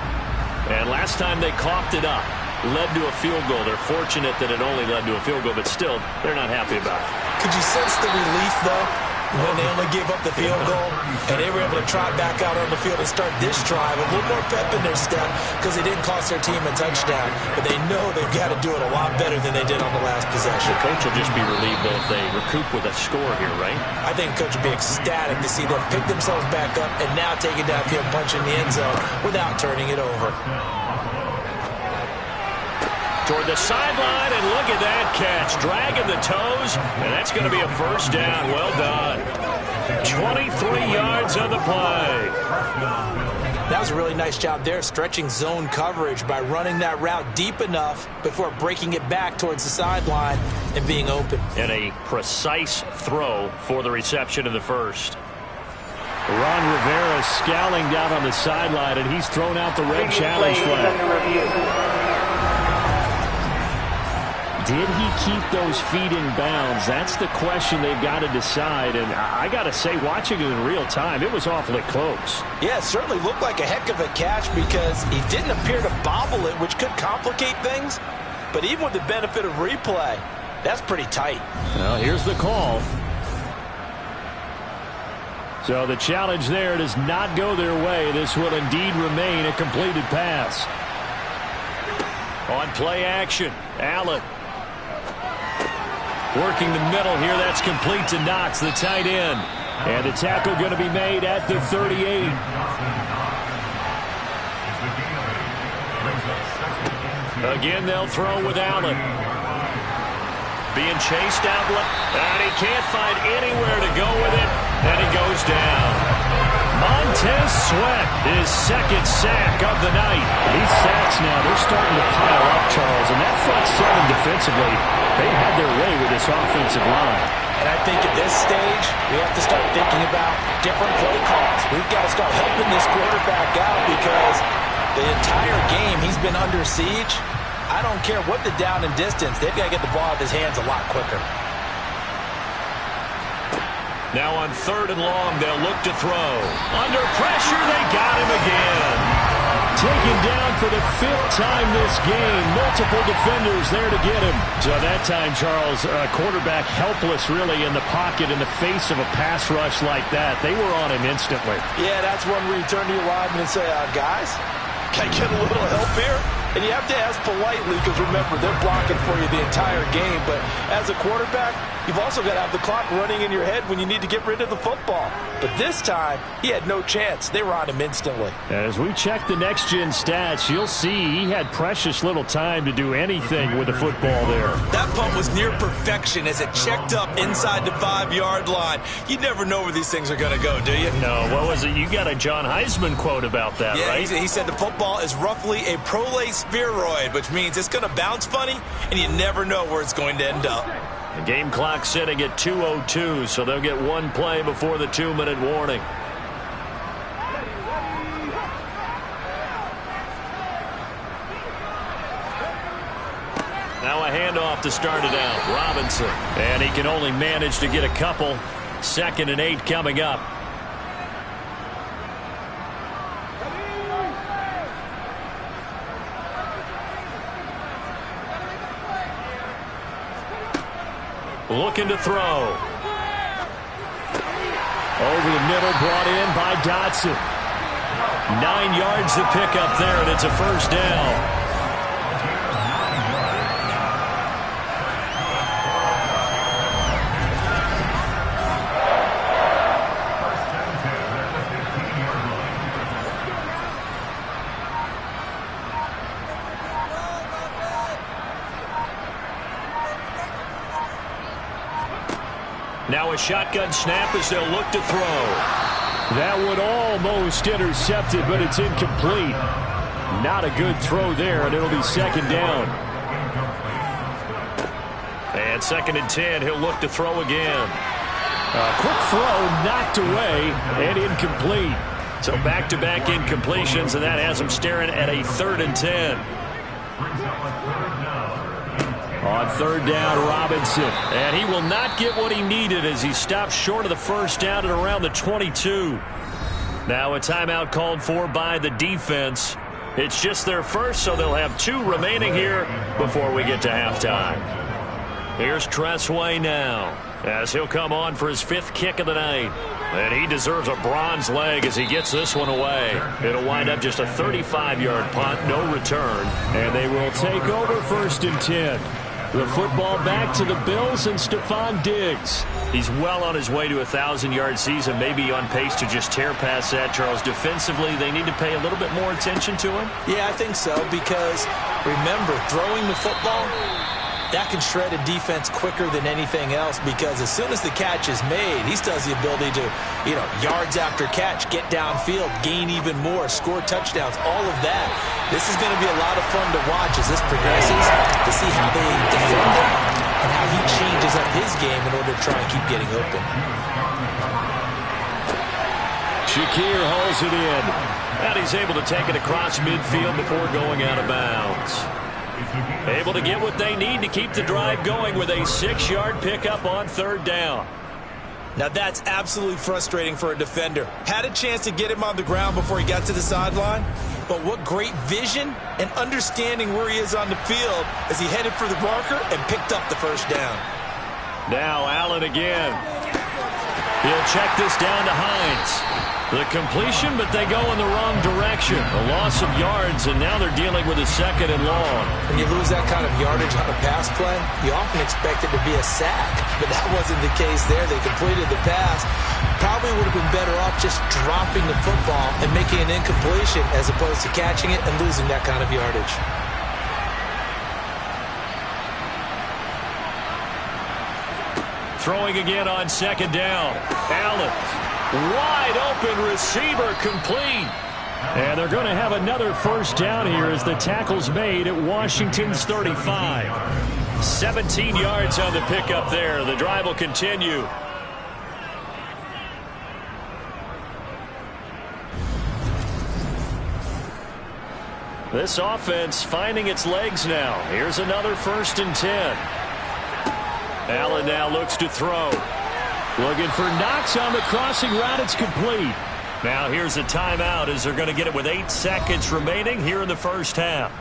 [SPEAKER 1] And last time they coughed it up, led to a field goal. They're fortunate that it only led to a field goal, but still, they're not happy about it.
[SPEAKER 2] Could you sense the relief, though, when they only gave up the field goal and they were able to trot back out on the field and start this drive? A little more pep in their step because they didn't cost their team a touchdown, but they know they've got to do it a lot better than they did on the last possession.
[SPEAKER 1] The coach will just be relieved, though, if they recoup with a score here, right?
[SPEAKER 2] I think the coach will be ecstatic to see them pick themselves back up and now take it downfield, punch in the end zone without turning it over.
[SPEAKER 1] Toward the sideline, and look at that catch. Dragging the toes, and that's going to be a first down. Well done. 23 yards on the play.
[SPEAKER 2] That was a really nice job there, stretching zone coverage by running that route deep enough before breaking it back towards the sideline and being open.
[SPEAKER 1] And a precise throw for the reception of the first. Ron Rivera scowling down on the sideline, and he's thrown out the red challenge flag. Did he keep those feet in bounds? That's the question they've got to decide. And I got to say, watching it in real time, it was awfully close.
[SPEAKER 2] Yeah, it certainly looked like a heck of a catch because he didn't appear to bobble it, which could complicate things. But even with the benefit of replay, that's pretty tight.
[SPEAKER 1] Well, here's the call. So the challenge there does not go their way. This will indeed remain a completed pass. On play action, Allen. Working the middle here, that's complete to Knox, the tight end. And the tackle going to be made at the 38. Again, they'll throw with Allen. Being chased out, and he can't find anywhere to go with it, and he goes down. Montez Sweat, his second sack of the night. These sacks now, they're starting to pile up, Charles, and that front seven defensively, they had their way with this offensive line.
[SPEAKER 2] And I think at this stage, we have to start thinking about different play calls. We've got to start helping this quarterback out because the entire game he's been under siege. I don't care what the down and distance, they've got to get the ball out of his hands a lot quicker.
[SPEAKER 1] Now on 3rd and long, they'll look to throw. Under pressure, they got him again. Taken down for the 5th time this game. Multiple defenders there to get him. So that time, Charles, quarterback helpless really in the pocket in the face of a pass rush like that. They were on him instantly.
[SPEAKER 3] Yeah, that's when we turn to your lineman and say, guys, can I get a little help here? And you have to ask politely because, remember, they're blocking for you the entire game. But as a quarterback, you've also got to have the clock running in your head when you need to get rid of the football. But this time, he had no chance. They were on him instantly.
[SPEAKER 1] As we check the next-gen stats, you'll see he had precious little time to do anything with the football there.
[SPEAKER 2] That punt was near perfection as it checked up inside the 5-yard line. You never know where these things are going to go, do you?
[SPEAKER 1] No, what was it? You got a John Heisman quote about that, right?
[SPEAKER 2] Yeah, he said the football is roughly a prolate spheroid, which means it's going to bounce funny, and you never know where it's going to end up.
[SPEAKER 1] The game clock sitting at 2:02, so they'll get one play before the 2-minute warning. Now a handoff to start it out. Robinson. And he can only manage to get a couple. 2nd and 8 coming up. Looking to throw. Over the middle, brought in by Dotson. 9 yards to pick up there, and it's a first down. Now a shotgun snap as they'll look to throw. That would almost intercept it, but it's incomplete. Not a good throw there, and it'll be second down.
[SPEAKER 4] And 2nd and 10, he'll look to throw again.
[SPEAKER 1] A quick throw knocked away and incomplete.
[SPEAKER 4] So back-to-back incompletions, and that has him staring at a 3rd and 10.
[SPEAKER 1] On 3rd down, Robinson. And he will not get what he needed as he stopped short of the first down at around the 22. Now a timeout called for by the defense. It's just their first, so they'll have 2 remaining here before we get to halftime. Here's Tressway now, as he'll come on for his 5th kick of the night. And he deserves a bronze leg as he gets this one away. It'll wind up just a 35-yard punt, no return. And they will take over 1st and 10. The football back to the Bills and Stephon Diggs.
[SPEAKER 4] He's well on his way to a 1,000-yard season, maybe on pace to just tear past that, Charles. Defensively, they need to pay a little bit more attention to him.
[SPEAKER 2] Yeah, I think so, because remember, throwing the football, that can shred a defense quicker than anything else, because as soon as the catch is made, he still has the ability to, yards after catch, get downfield, gain even more, score touchdowns, all of that. This is going to be a lot of fun to watch as this progresses, to see how they defend him and how he changes up his game in order to try and keep getting open.
[SPEAKER 1] Shakir hauls it in.
[SPEAKER 4] And he's able to take it across midfield before going out of bounds. Able to get what they need to keep the drive going with a 6-yard pickup on 3rd down.
[SPEAKER 2] Now that's absolutely frustrating for a defender. Had a chance to get him on the ground before he got to the sideline, but what great vision and understanding where he is on the field as he headed for the marker and picked up the 1st down.
[SPEAKER 4] Now Allen again. He'll check this down to Hines. The completion, but they go in the wrong direction. A loss of yards, and now they're dealing with a 2nd and long.
[SPEAKER 2] When you lose that kind of yardage on a pass play, you often expect it to be a sack, but that wasn't the case there. They completed the pass. Probably would have been better off just dropping the football and making an incompletion as opposed to catching it and losing that kind of yardage.
[SPEAKER 4] Throwing again on 2nd down. Allen. Wide open receiver, complete.
[SPEAKER 1] And they're going to have another 1st down here as the tackle's made at Washington's 35.
[SPEAKER 4] 17 yards on the pickup there. The drive will continue. This offense finding its legs now. Here's another 1st and 10. Allen now looks to throw.
[SPEAKER 1] Looking for Knox on the crossing route. It's complete.
[SPEAKER 4] Now here's a timeout as they're going to get it with 8 seconds remaining here in the 1st half.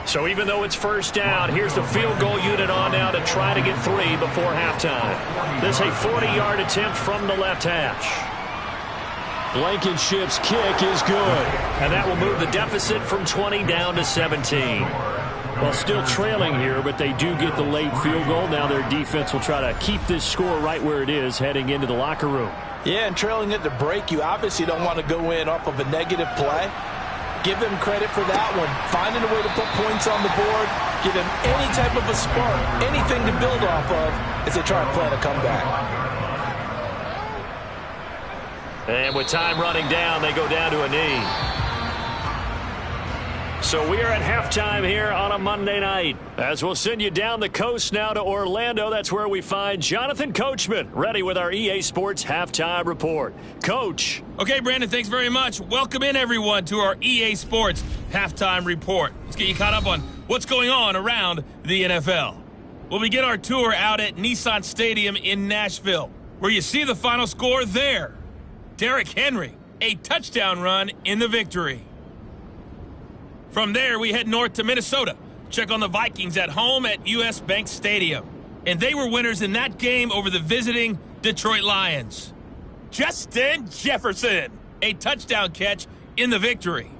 [SPEAKER 4] So even though it's 1st down, here's the field goal unit on now to try to get 3 before halftime. This is a 40-yard attempt from the left hash.
[SPEAKER 1] Blankenship's kick is good.
[SPEAKER 4] And that will move the deficit from 20 down to 17.
[SPEAKER 1] Well, still trailing here, but they do get the late field goal. Now their defense will try to keep this score right where it is heading into the locker room.
[SPEAKER 3] Yeah, and trailing at the break, you obviously don't want to go in off of a negative play. Give them credit for that one. Finding a way to put points on the board, give them any type of a spark, anything to build off of as they try to plan a comeback.
[SPEAKER 4] And with time running down, they go down to a knee. So we are at halftime here on a Monday night. As we'll send you down the coast now to Orlando, that's where we find Jonathan Coachman, ready with our EA Sports Halftime Report. Coach.
[SPEAKER 5] Okay, Brandon, thanks very much. Welcome in, everyone, to our EA Sports Halftime Report. Let's get you caught up on what's going on around the NFL. We'll begin our tour out at Nissan Stadium in Nashville, where you see the final score there. Derrick Henry, a touchdown run in the victory. From there, we head north to Minnesota. Check on the Vikings at home at US Bank Stadium. And they were winners in that game over the visiting Detroit Lions. Justin Jefferson, a touchdown catch in the victory.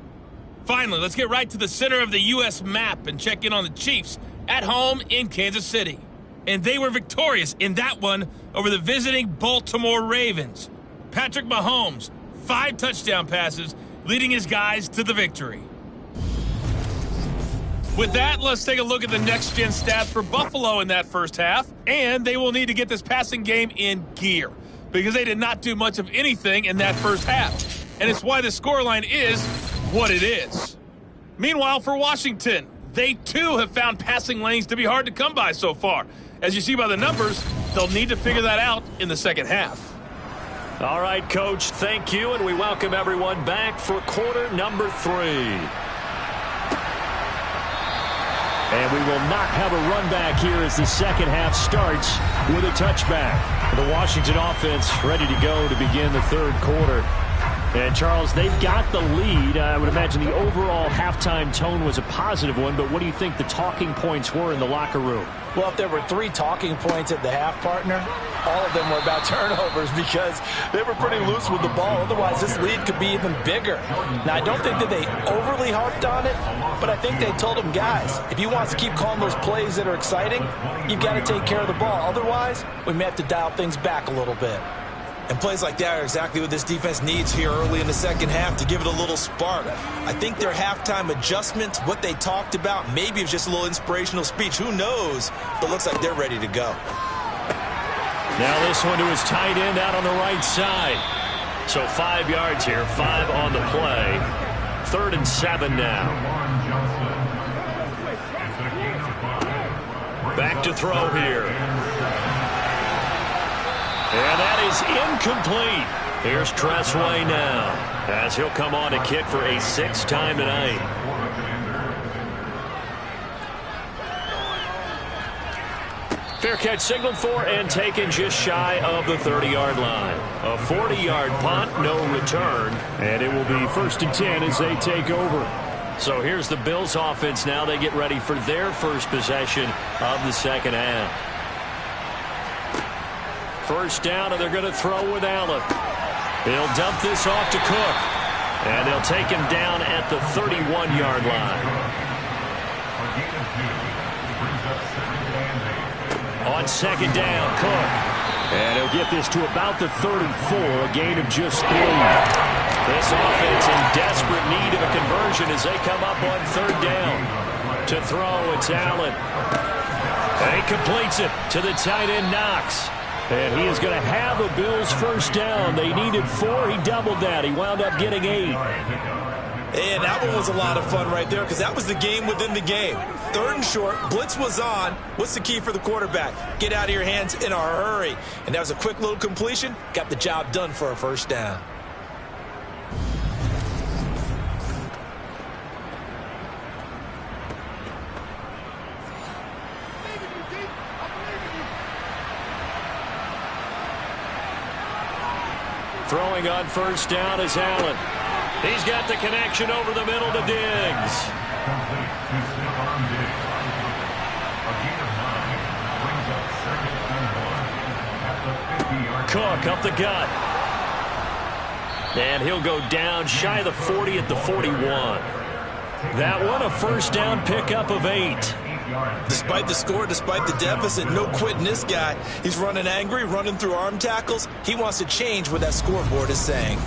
[SPEAKER 5] Finally, let's get right to the center of the U.S. map and check in on the Chiefs at home in Kansas City. And they were victorious in that one over the visiting Baltimore Ravens. Patrick Mahomes, 5 touchdown passes, leading his guys to the victory. With that, let's take a look at the next-gen stats for Buffalo in that first half. And they will need to get this passing game in gear because they did not do much of anything in that first half. and it's why the scoreline is what it is. Meanwhile, for Washington, they too have found passing lanes to be hard to come by so far. As you see by the numbers, they'll need to figure that out in the second half.
[SPEAKER 4] All right, Coach, thank you, and we welcome everyone back for quarter number 3. And we will not have a run back here as the second half starts with a touchback. The Washington offense ready to go to begin the third quarter. And, Charles, they've got the lead. I would imagine the overall halftime tone was a positive one, but what do you think the talking points were in the locker room?
[SPEAKER 2] Well, if there were 3 talking points at the half, partner, all of them were about turnovers because they were pretty loose with the ball. Otherwise, this lead could be even bigger. Now, I don't think that they overly harped on it, but I think they told them, guys, if you want to keep calling those plays that are exciting, you've got to take care of the ball. Otherwise, we may have to dial things back a little bit. And plays like that are exactly what this defense needs here early in the second half to give it a little spark. I think their halftime adjustments, what they talked about, maybe it was just a little inspirational speech. Who knows? But looks like they're ready to go.
[SPEAKER 4] Now this one to his tight end out on the right side. So 5 yards here, 5 on the play. 3rd and 7 now. Back to throw here. And that is incomplete. Here's Tressway now, as he'll come on to kick for a 6th time tonight. Fair catch signaled for and taken just shy of the 30-yard line. A 40-yard punt, no return, and it will be 1st and 10 as they take over. So here's the Bills offense now. They get ready for their first possession of the second half. First down, and they're going to throw with Allen. He'll dump this off to Cook. And they'll take him down at the 31-yard line. On second down, Cook. And he'll get this to about the 34, a gain of just 3. This offense in desperate need of a conversion as they come up on 3rd down. To throw, it's Allen. And he completes it to the tight end, Knox. And he is going to have a Bills first down. They needed 4. He doubled that. He wound up getting 8.
[SPEAKER 2] And that one was a lot of fun right there because that was the game within the game. 3rd and short. Blitz was on. What's the key for the quarterback? Get out of your hands in a hurry. And that was a quick little completion. Got the job done for a first down.
[SPEAKER 4] Throwing on first down is Allen. He's got the connection over the middle to Diggs. Cook up the gut. And he'll go down shy of the 40 at the 41. That one a first down pickup of 8.
[SPEAKER 2] Despite the score, despite the deficit, no quitting this guy. He's running angry, running through arm tackles. He wants to change what that scoreboard is saying.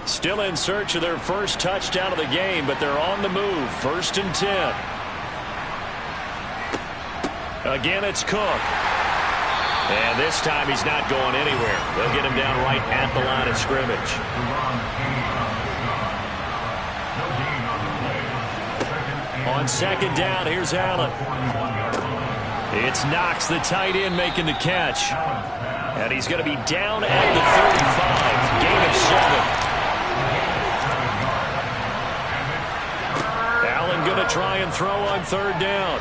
[SPEAKER 4] Still in search of their first touchdown of the game, but they're on the move. 1st and 10. Again, it's Cook. And this time he's not going anywhere. They'll get him down right at the line of scrimmage. On second down, here's Allen. It's Knox, the tight end, making the catch. And he's going to be down at the 35. Gain of 7. Allen going to try and throw on 3rd down.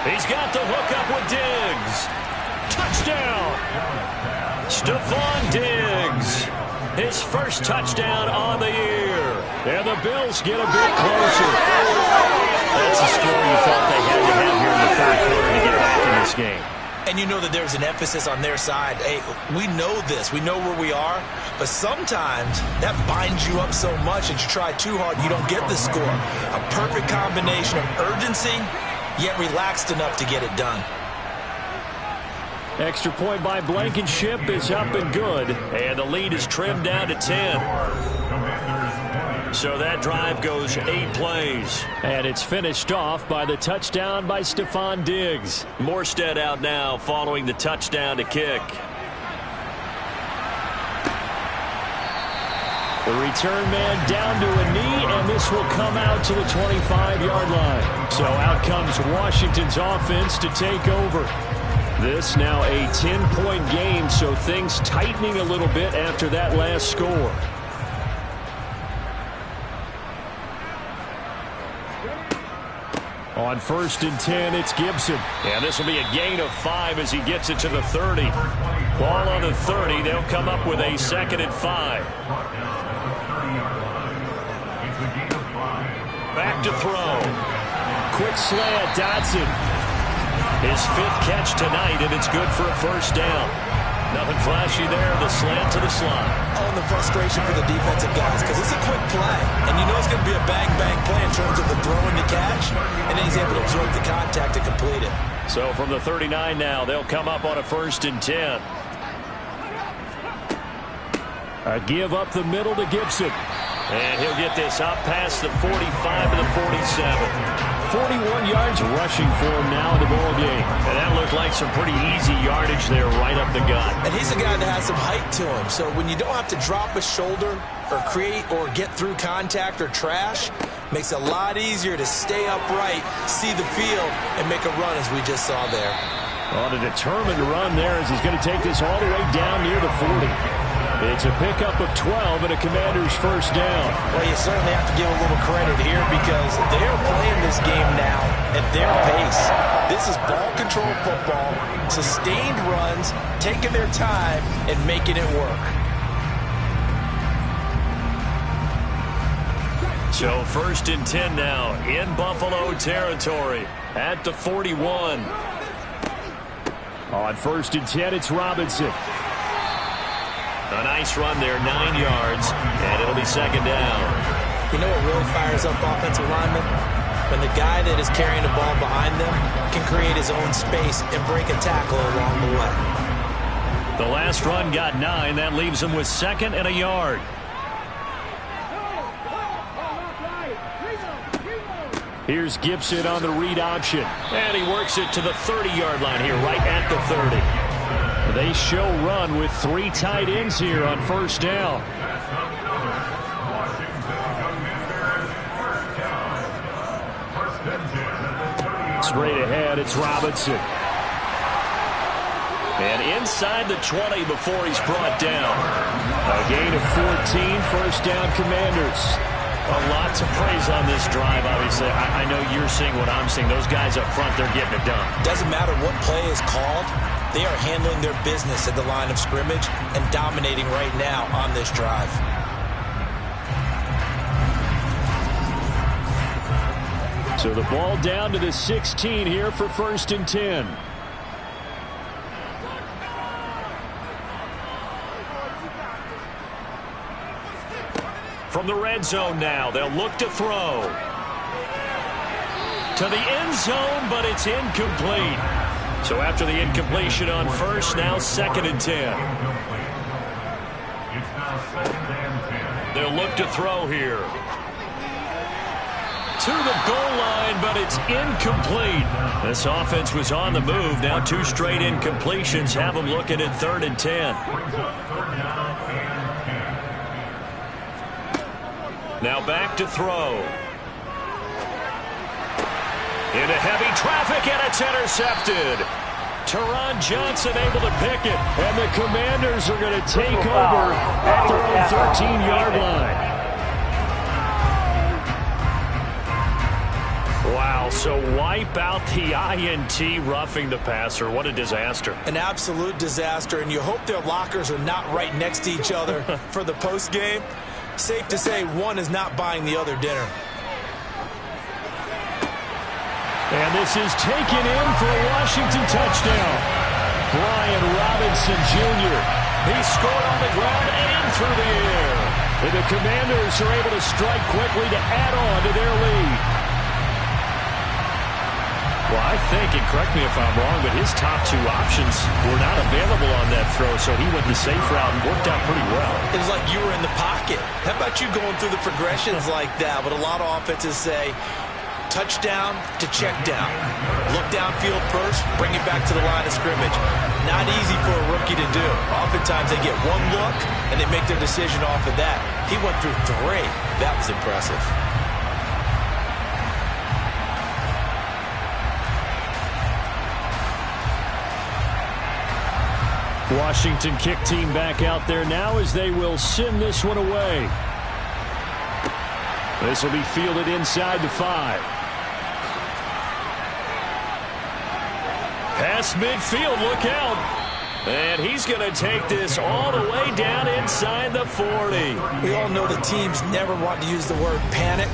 [SPEAKER 4] He's got the hook up with Diggs. Touchdown! Stephon Diggs. His first touchdown on the year. And the Bills get a bit closer. That's a score you thought they had to have here in the 3rd quarter to get back in this game.
[SPEAKER 2] And you know that there's an emphasis on their side. Hey, we know this. We know where we are. But sometimes that binds you up so much that you try too hard, you don't get the score. A perfect combination of urgency, yet relaxed enough to get it done.
[SPEAKER 1] Extra point by Blankenship is up and good.
[SPEAKER 4] And the lead is trimmed down to 10. So that drive goes 8 plays.
[SPEAKER 1] And it's finished off by the touchdown by Stephon Diggs.
[SPEAKER 4] Morstead out now following the touchdown to kick.
[SPEAKER 1] The return man down to a knee, and this will come out to the 25-yard line. So out comes Washington's offense to take over. This now a 10-point game, so things tightening a little bit after that last score. On 1st and 10, it's Gibson.
[SPEAKER 4] And this will be a gain of 5 as he gets it to the 30. Ball on the 30. They'll come up with a 2nd and 5. Back to throw.
[SPEAKER 1] Quick slant, Dotson.
[SPEAKER 4] His 5th catch tonight, and it's good for a 1st down. Nothing flashy there. The slant to the slot.
[SPEAKER 2] Oh, and the frustration for the defensive guys, because it's a quick play. And you know it's going to be a bang-bang play in terms of the throw and the catch. And then he's able to absorb the contact to complete it.
[SPEAKER 4] So from the 39 now, they'll come up on a 1st and 10.
[SPEAKER 1] A give up the middle to Gibson.
[SPEAKER 4] And he'll get this up past the 45 to the 47.
[SPEAKER 1] 41 yards rushing for him now in the ball game.
[SPEAKER 4] And that looked like some pretty easy yardage there right up the gut.
[SPEAKER 2] And he's a guy that has some height to him. So when you don't have to drop a shoulder or create or get through contact or trash, makes it a lot easier to stay upright, see the field, and make a run as we just saw there.
[SPEAKER 1] On a determined run there as he's going to take this all the way down near the 40. It's a pickup of 12 and a Commander's 1st down.
[SPEAKER 2] Well, you certainly have to give a little credit here because they're playing this game now at their pace. This is ball control football, sustained runs, taking their time and making it work.
[SPEAKER 4] So 1st and 10 now in Buffalo territory at the 41.
[SPEAKER 1] On 1st and 10, it's Robinson.
[SPEAKER 4] A nice run there, 9 yards, and it'll be 2nd down.
[SPEAKER 2] You know what really fires up offensive linemen? When the guy that is carrying the ball behind them can create his own space and break a tackle along the way.
[SPEAKER 4] The last run got 9. That leaves him with 2nd and a yard.
[SPEAKER 1] Here's Gibson on the read option.
[SPEAKER 4] And he works it to the 30-yard line here, right at the 30.
[SPEAKER 1] They show run with 3 tight ends here on 1st down. Straight ahead, it's Robinson.
[SPEAKER 4] And inside the 20 before he's brought down.
[SPEAKER 1] A gain of 14, 1st down Commanders.
[SPEAKER 4] A lot to praise on this drive, obviously. I know you're seeing what I'm seeing. Those guys up front, they're getting it done.
[SPEAKER 2] Doesn't matter what play is called. They are handling their business at the line of scrimmage and dominating right now on this drive.
[SPEAKER 1] So the ball down to the 16 here for 1st and 10.
[SPEAKER 4] From the red zone now, they'll look to throw. To the end zone, but it's incomplete. So after the incompletion on 1st, now 2nd and 10. They'll look to throw here. To the goal line, but it's incomplete. This offense was on the move. Now 2 straight incompletions have them looking at 3rd and 10. Now back to throw. Into heavy traffic, and it's intercepted. Teron Johnson able to pick it.
[SPEAKER 1] And the Commanders are going to take over at their own 13-yard line.
[SPEAKER 4] Wow, so wipe out the INT, roughing the passer. What a disaster.
[SPEAKER 2] An absolute disaster, and you hope their lockers are not right next to each other for the postgame. Safe to say one is not buying the other dinner.
[SPEAKER 1] And this is taken in for a Washington touchdown. Brian Robinson Jr.
[SPEAKER 4] He scored on the ground and through the air.
[SPEAKER 1] And the Commanders are able to strike quickly to add on to their lead. Well, I think, and correct me if I'm wrong, but his top two options were not available on that throw, so he went the safe route and worked out pretty well.
[SPEAKER 2] It was like you were in the pocket. How about you going through the progressions like that? But a lot of offenses say touchdown to check down. Look downfield first, bring it back to the line of scrimmage. Not easy for a rookie to do. Oftentimes they get one look, and they make their decision off of that. He went through 3. That was impressive.
[SPEAKER 1] Washington kick team back out there now as they will send this one away. This will be fielded inside the 5. Past midfield, look out. And he's going to take this all the way down inside the 40.
[SPEAKER 2] We all know the teams never want to use the word panic.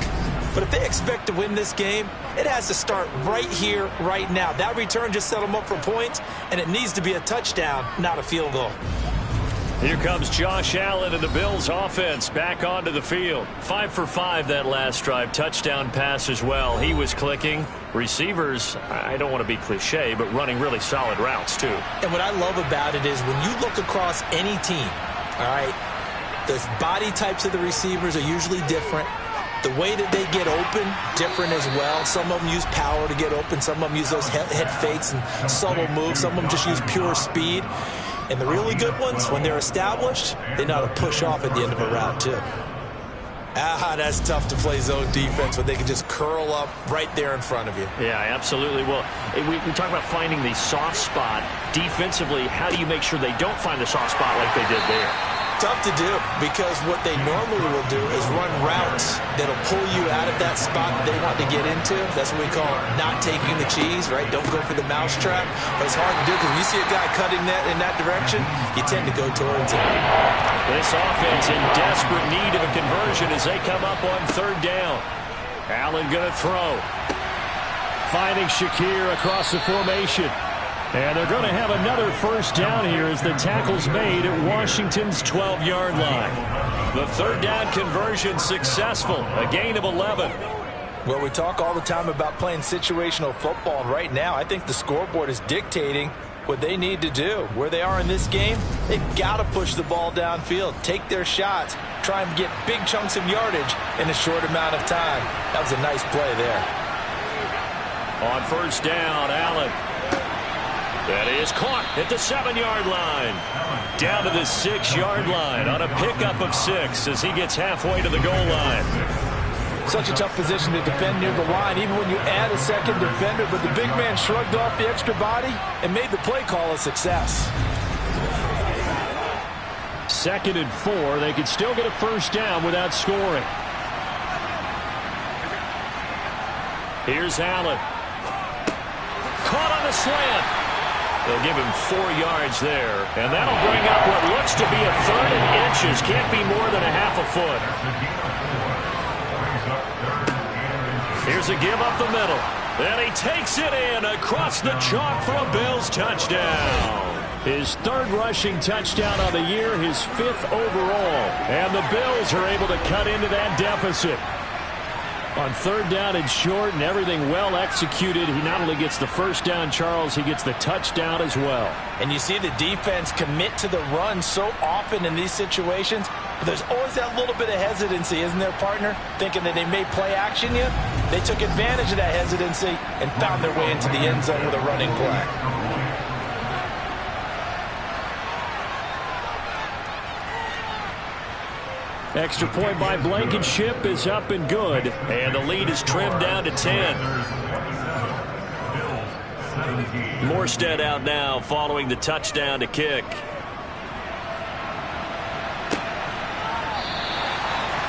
[SPEAKER 2] But if they expect to win this game, it has to start right here, right now. That return just set them up for points, and it needs to be a touchdown, not a field goal.
[SPEAKER 1] Here comes Josh Allen and the Bills offense back onto the field. 5 for 5 that last drive. Touchdown pass as well. He was clicking. Receivers, I don't want to be cliche, but running really solid routes too.
[SPEAKER 2] And what I love about it is when you look across any team, all right, the body types of the receivers are usually different. The way that they get open, different as well. Some of them use power to get open. Some of them use those head fakes and subtle moves. Some of them just use pure speed. And the really good ones, when they're established, they know how to push off at the end of a route, too. That's tough to play zone defense when they can just curl up right there in front of you.
[SPEAKER 1] Yeah, absolutely. Well, we talk about finding the soft spot. Defensively, how do you make sure they don't find the soft spot like they did there?
[SPEAKER 2] Tough to do, because what they normally will do is run routes that'll pull you out of that spot they want to get into. That's what we call not taking the cheese, right? Don't go for the mousetrap. But it's hard to do because when you see a guy cutting that in that direction, you tend to go towards it.
[SPEAKER 1] This offense in desperate need of a conversion as they come up on 3rd down. Allen going to throw. Finding Shakir across the formation. And they're going to have another 1st down here as the tackle's made at Washington's 12-yard line. The 3rd down conversion successful, a gain of 11.
[SPEAKER 3] Well, we talk all the time about playing situational football, and right now I think the scoreboard is dictating what they need to do. Where they are in this game, they've got to push the ball downfield, take their shots, try and get big chunks of yardage in a short amount of time. That was a nice play there.
[SPEAKER 1] On 1st down, Allen. That is caught at the 7-yard line. Down to the 6-yard line on a pickup of 6 as he gets halfway to the goal line.
[SPEAKER 3] Such a tough position to defend near the line, even when you add a second defender. But the big man shrugged off the extra body and made the play call a success.
[SPEAKER 1] 2nd and 4. They could still get a 1st down without scoring. Here's Allen. Caught on the slant. They'll give him 4 yards there, and that'll bring up what looks to be a 3rd and inches. Can't be more than a half a foot. Here's a give up the middle. And he takes it in across the chalk for a Bills touchdown. His 3rd rushing touchdown of the year, his 5th overall. And the Bills are able to cut into that deficit. On 3rd down and short and everything well executed, he not only gets the 1st down, Charles, he gets the touchdown as well.
[SPEAKER 2] And you see the defense commit to the run so often in these situations. But there's always that little bit of hesitancy, isn't there, partner? Thinking that they may play action you. They took advantage of that hesitancy and found their way into the end zone with a running play.
[SPEAKER 1] Extra point by Blankenship is up and good. And the lead is trimmed down to 10. Morstead out now following the touchdown to kick.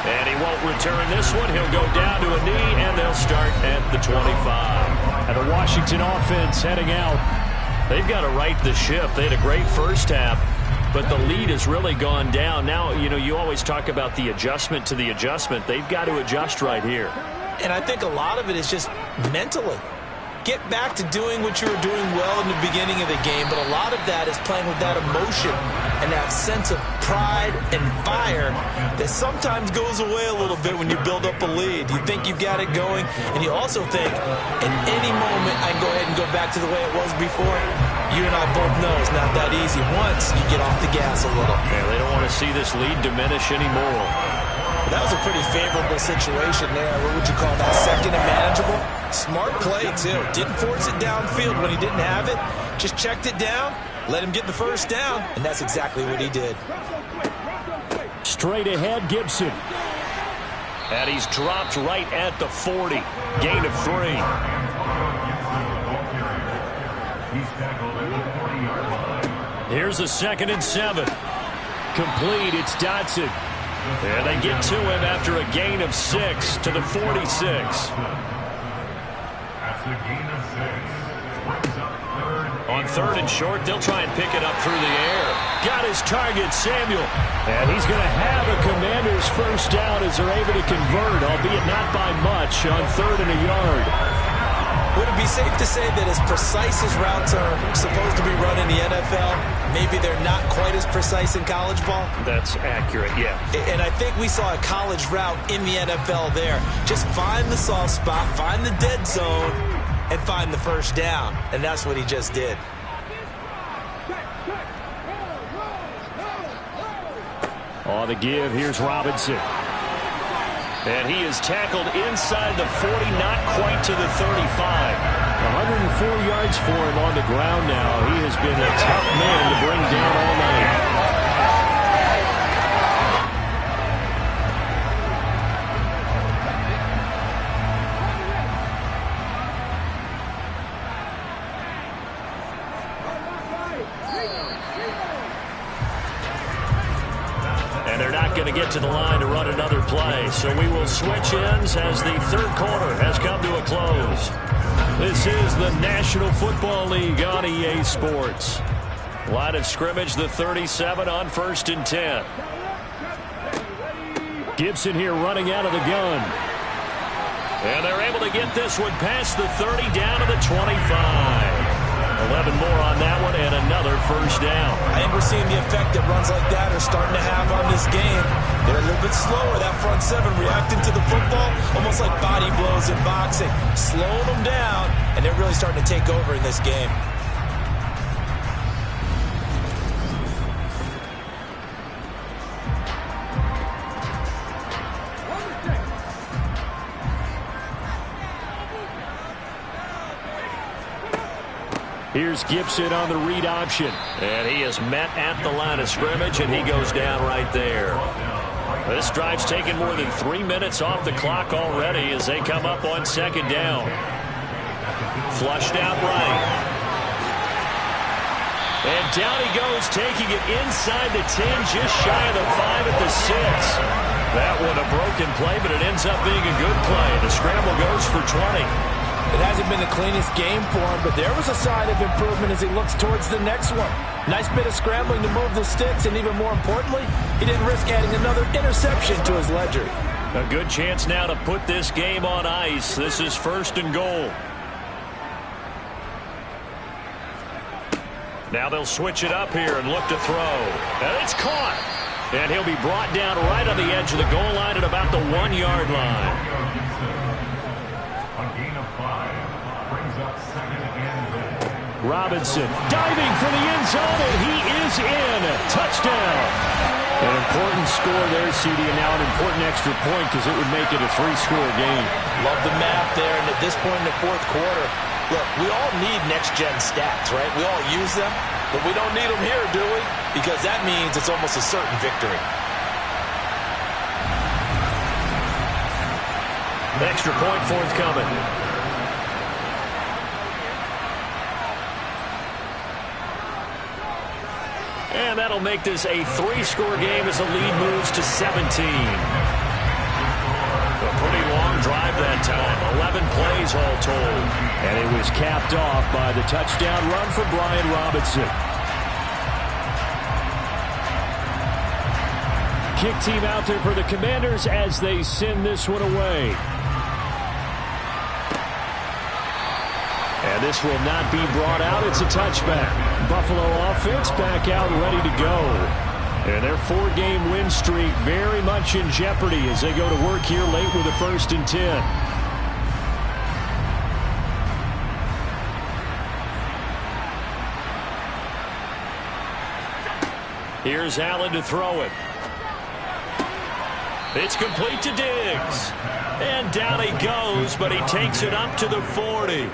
[SPEAKER 1] And he won't return this one. He'll go down to a knee, and they'll start at the 25. And the Washington offense heading out. They've got to right the ship. They had a great first half. But the lead has really gone down. Now, you always talk about the adjustment to the adjustment. They've got to adjust right here.
[SPEAKER 2] And I think a lot of it is just mentally. Get back to doing what you were doing well in the beginning of the game, but a lot of that is playing with that emotion and that sense of pride and fire that sometimes goes away a little bit when you build up a lead. You think you've got it going, and you also think, at any moment, I can go ahead and go back to the way it was before. You and I both know it's not that easy once you get off the gas a little.
[SPEAKER 4] Yeah, they don't want to see this lead diminish anymore.
[SPEAKER 2] That was a pretty favorable situation there. What would you call that? Second and manageable? Smart play, too. Didn't force it downfield when he didn't have it. Just checked it down, let him get the first down, and that's exactly what he did.
[SPEAKER 1] Straight ahead, Gibson.
[SPEAKER 4] And he's dropped right at the 40. Gain of 3. Here's a 2nd and 7.
[SPEAKER 1] Complete, it's Dotson.
[SPEAKER 4] And they get to him after a gain of 6 to the 46. On 3rd and short, they'll try and pick it up through the air.
[SPEAKER 1] Got his target, Samuel. And he's going to have a Commanders first down as they're able to convert, albeit not by much, on 3rd and a yard.
[SPEAKER 2] Would it be safe to say that as precise as routes are supposed to be run in the NFL, maybe they're not quite as precise in college ball?
[SPEAKER 4] That's accurate, yeah.
[SPEAKER 2] And I think we saw a college route in the NFL there. Just find the soft spot, find the dead zone, and find the first down. And that's what he just did.
[SPEAKER 1] On the give, here's Robinson.
[SPEAKER 4] And he is tackled inside the 40, not quite to the 35.
[SPEAKER 1] 104 yards for him on the ground now. He has been a tough man to bring down all night.
[SPEAKER 4] And they're not going to get to the line to run another play. So we will switch ends as the 3rd quarter has come to a close.
[SPEAKER 1] This is the National Football League on EA Sports.
[SPEAKER 4] Line of scrimmage, the 37 on 1st and 10.
[SPEAKER 1] Gibson here running out of the gun.
[SPEAKER 4] And they're able to get this one past the 30 down to the 25. 11 more on that one and another first down.
[SPEAKER 2] I think we're seeing the effect that runs like that are starting to have on this game. They're a little bit slower, that front 7 reacting to the football, almost like body blows in boxing. Slowing them down, and they're really starting to take over in this game.
[SPEAKER 1] Here's Gibson on the read option.
[SPEAKER 4] And he is met at the line of scrimmage, and he goes down right there. This drive's taken more than 3 minutes off the clock already as they come up on 2nd down. Flushed out right. And down he goes, taking it inside the 10, just shy of the 5 at the 6. That one a broken play, but it ends up being a good play. The scramble goes for 20.
[SPEAKER 2] It hasn't been the cleanest game for him, but there was a sign of improvement as he looks towards the next one. Nice bit of scrambling to move the sticks, and even more importantly, he didn't risk adding another interception to his ledger.
[SPEAKER 4] A good chance now to put this game on ice. This is 1st and goal. Now they'll switch it up here and look to throw. And it's caught. And he'll be brought down right on the edge of the goal line at about the 1-yard line.
[SPEAKER 1] Robinson diving for the end zone, and he is in. Touchdown. An important score there, CD, and now an important extra point because it would make it a 3-score game.
[SPEAKER 2] Love the math there, and at this point in the 4th quarter, look, we all need next-gen stats, right? We all use them, but we don't need them here, do we? Because that means it's almost a certain victory.
[SPEAKER 4] Extra point forthcoming. And that'll make this a 3-score game as the lead moves to 17. A pretty long drive that time. 11 plays all told.
[SPEAKER 1] And it was capped off by the touchdown run for Brian Robinson. Kick team out there for the Commanders as they send this one away.
[SPEAKER 4] And
[SPEAKER 1] And this will not be brought out. It's a touchback. Buffalo offense back out ready to go. And their 4-game win streak very much in jeopardy as they go to work here late with a 1st and 10. Here's Allen to throw it. It's complete to Diggs. And down he goes, but he takes it up to the 40.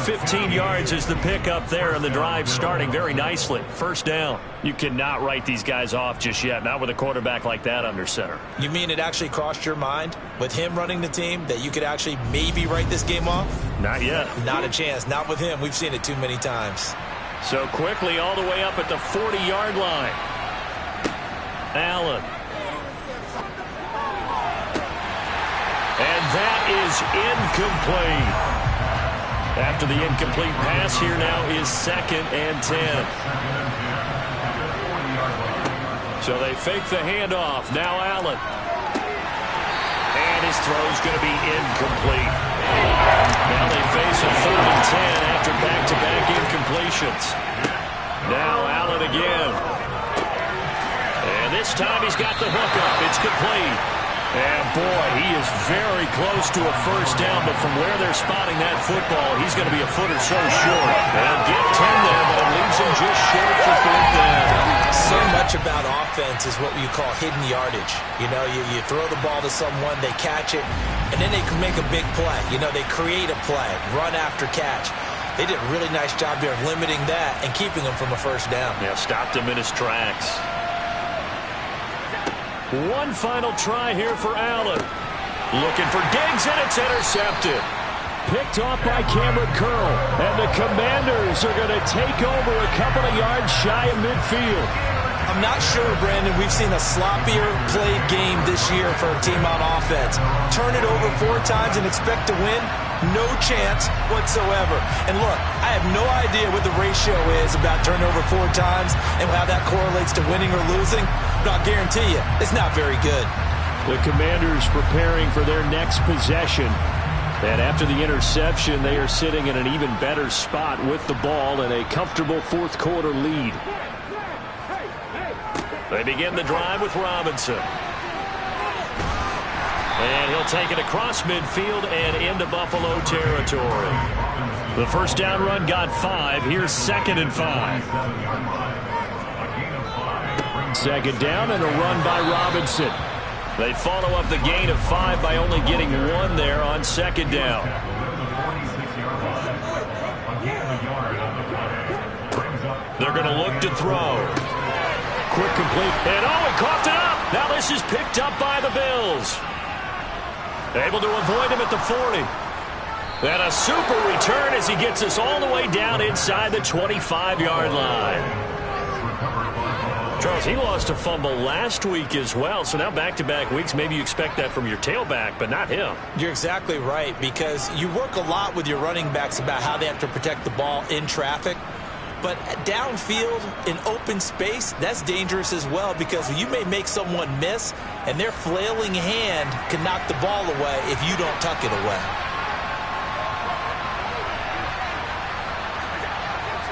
[SPEAKER 1] 15 yards is the pickup there, and the drive starting very nicely. 1st down. You cannot write these guys off just yet, not with a quarterback like that under center.
[SPEAKER 2] You mean it actually crossed your mind with him running the team that you could actually maybe write this game off?
[SPEAKER 4] Not yet.
[SPEAKER 2] Not a chance. Not with him. We've seen it too many times.
[SPEAKER 4] So quickly all the way up at the 40-yard line. Allen. And that is incomplete. After the incomplete pass, here now is 2nd and 10. So they fake the handoff. Now Allen. And his throw's going to be incomplete. Now they face a 3rd and 10 after back-to-back incompletions. Now Allen again. And this time he's got the hook up. It's complete. And, boy, he is very close to a 1st down, but from where they're spotting that football, he's going to be a foot or so short. And get 10 there, but it leaves him just short for 4th down.
[SPEAKER 2] So much about offense is what you call hidden yardage. You know, you throw the ball to someone, they catch it, and then they can make a big play. You know, they create a play, run after catch. They did a really nice job here of limiting that and keeping him from a 1st down.
[SPEAKER 4] Yeah, stopped him in his tracks. One final try here for Allen. Looking for Diggs, and it's intercepted.
[SPEAKER 1] Picked off by Cameron Curl. And the Commanders are going to take over a couple of yards shy of midfield.
[SPEAKER 2] I'm not sure, Brandon, we've seen a sloppier played game this year for a team on offense. Turn it over 4 times and expect to win? No chance whatsoever. And look, I have no idea what the ratio is about turnover 4 times and how that correlates to winning or losing, but I'll guarantee you, it's not very good.
[SPEAKER 1] The Commanders preparing for their next possession. And after the interception, they are sitting in an even better spot with the ball and a comfortable 4th quarter lead.
[SPEAKER 4] They begin the drive with Robinson. And he'll take it across midfield and into Buffalo territory. The 1st down run got 5. Here's 2nd and 5.
[SPEAKER 1] 2nd down and a run by Robinson.
[SPEAKER 4] They follow up the gain of 5 by only getting 1 there on 2nd down. They're going to look to throw. Quick complete. And he coughed it up. Now this is picked up by the Bills. Able to avoid him at the 40. And a super return as he gets us all the way down inside the 25-yard line. Charles, he lost a fumble last week as well, so now back-to-back weeks, maybe you expect that from your tailback, but not him.
[SPEAKER 2] You're exactly right, because you work a lot with your running backs about how they have to protect the ball in traffic. But downfield, in open space, that's dangerous as well, because you may make someone miss, and their flailing hand can knock the ball away if you don't tuck it away.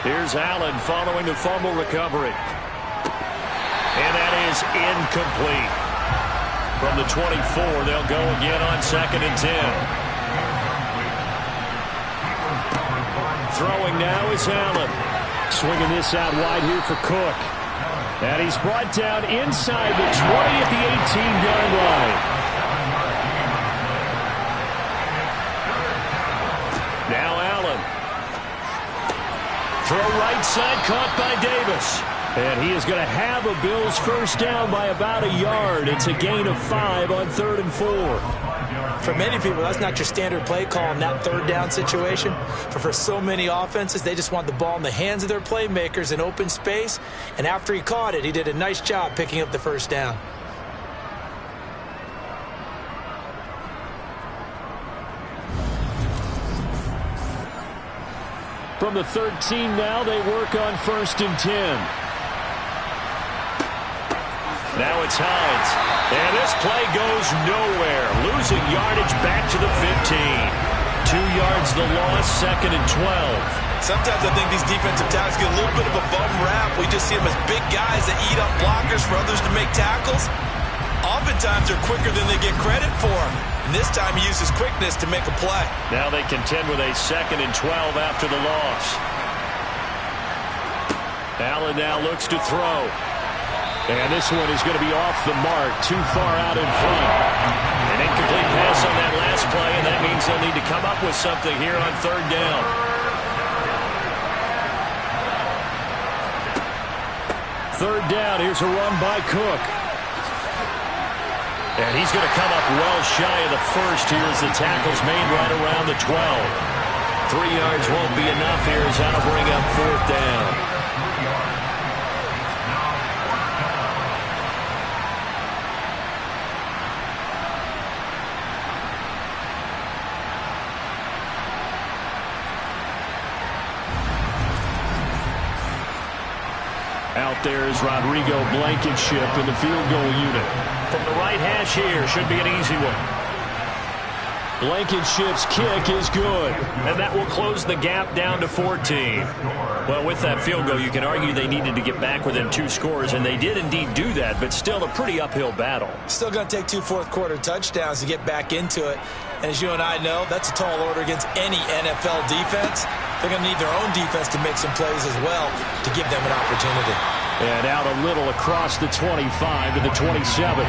[SPEAKER 4] Here's Allen following the fumble recovery. And that is incomplete. From the 24, they'll go again on 2nd and 10. Throwing now is Allen.
[SPEAKER 1] Swinging this out wide here for Cook. And he's brought down inside the 20 at the 18-yard line.
[SPEAKER 4] Now Allen. Throw right side, caught by Davis.
[SPEAKER 1] And he is going to have a Bills 1st down by about a yard. It's a gain of 5 on 3rd and 4.
[SPEAKER 2] For many people, that's not your standard play call in that 3rd down situation. But for so many offenses, they just want the ball in the hands of their playmakers in open space. And after he caught it, he did a nice job picking up the 1st down.
[SPEAKER 1] From the 13 now, they work on 1st and 10.
[SPEAKER 4] Now it's Hines. And this play goes nowhere. Losing yardage back to the 15. 2 yards the loss, 2nd and 12.
[SPEAKER 2] Sometimes I think these defensive tackles get a little bit of a bum rap. We just see them as big guys that eat up blockers for others to make tackles. Oftentimes they're quicker than they get credit for. And this time he uses quickness to make a play.
[SPEAKER 4] Now they contend with a 2nd and 12 after the loss. Allen now looks to throw. And this one is going to be off the mark, too far out in front. An incomplete pass on that last play, and that means they'll need to come up with something here on 3rd down. 3rd down, here's a run by Cook. And he's going to come up well shy of the first here as the tackle's made right around the 12. 3 yards won't be enough here as that'll bring up 4th down. Out there is Rodrigo Blankenship in the field goal unit. From the right hash here, should be an easy one. Blankenship's kick is good. And that will close the gap down to 14. Well, with that field goal, you can argue they needed to get back within 2 scores, and they did indeed do that, but still a pretty uphill battle.
[SPEAKER 2] Still going to take 2 fourth-quarter touchdowns to get back into it. And as you and I know, that's a tall order against any NFL defense. They're going to need their own defense to make some plays as well to give them an opportunity.
[SPEAKER 4] And out a little across the 25 to the 27.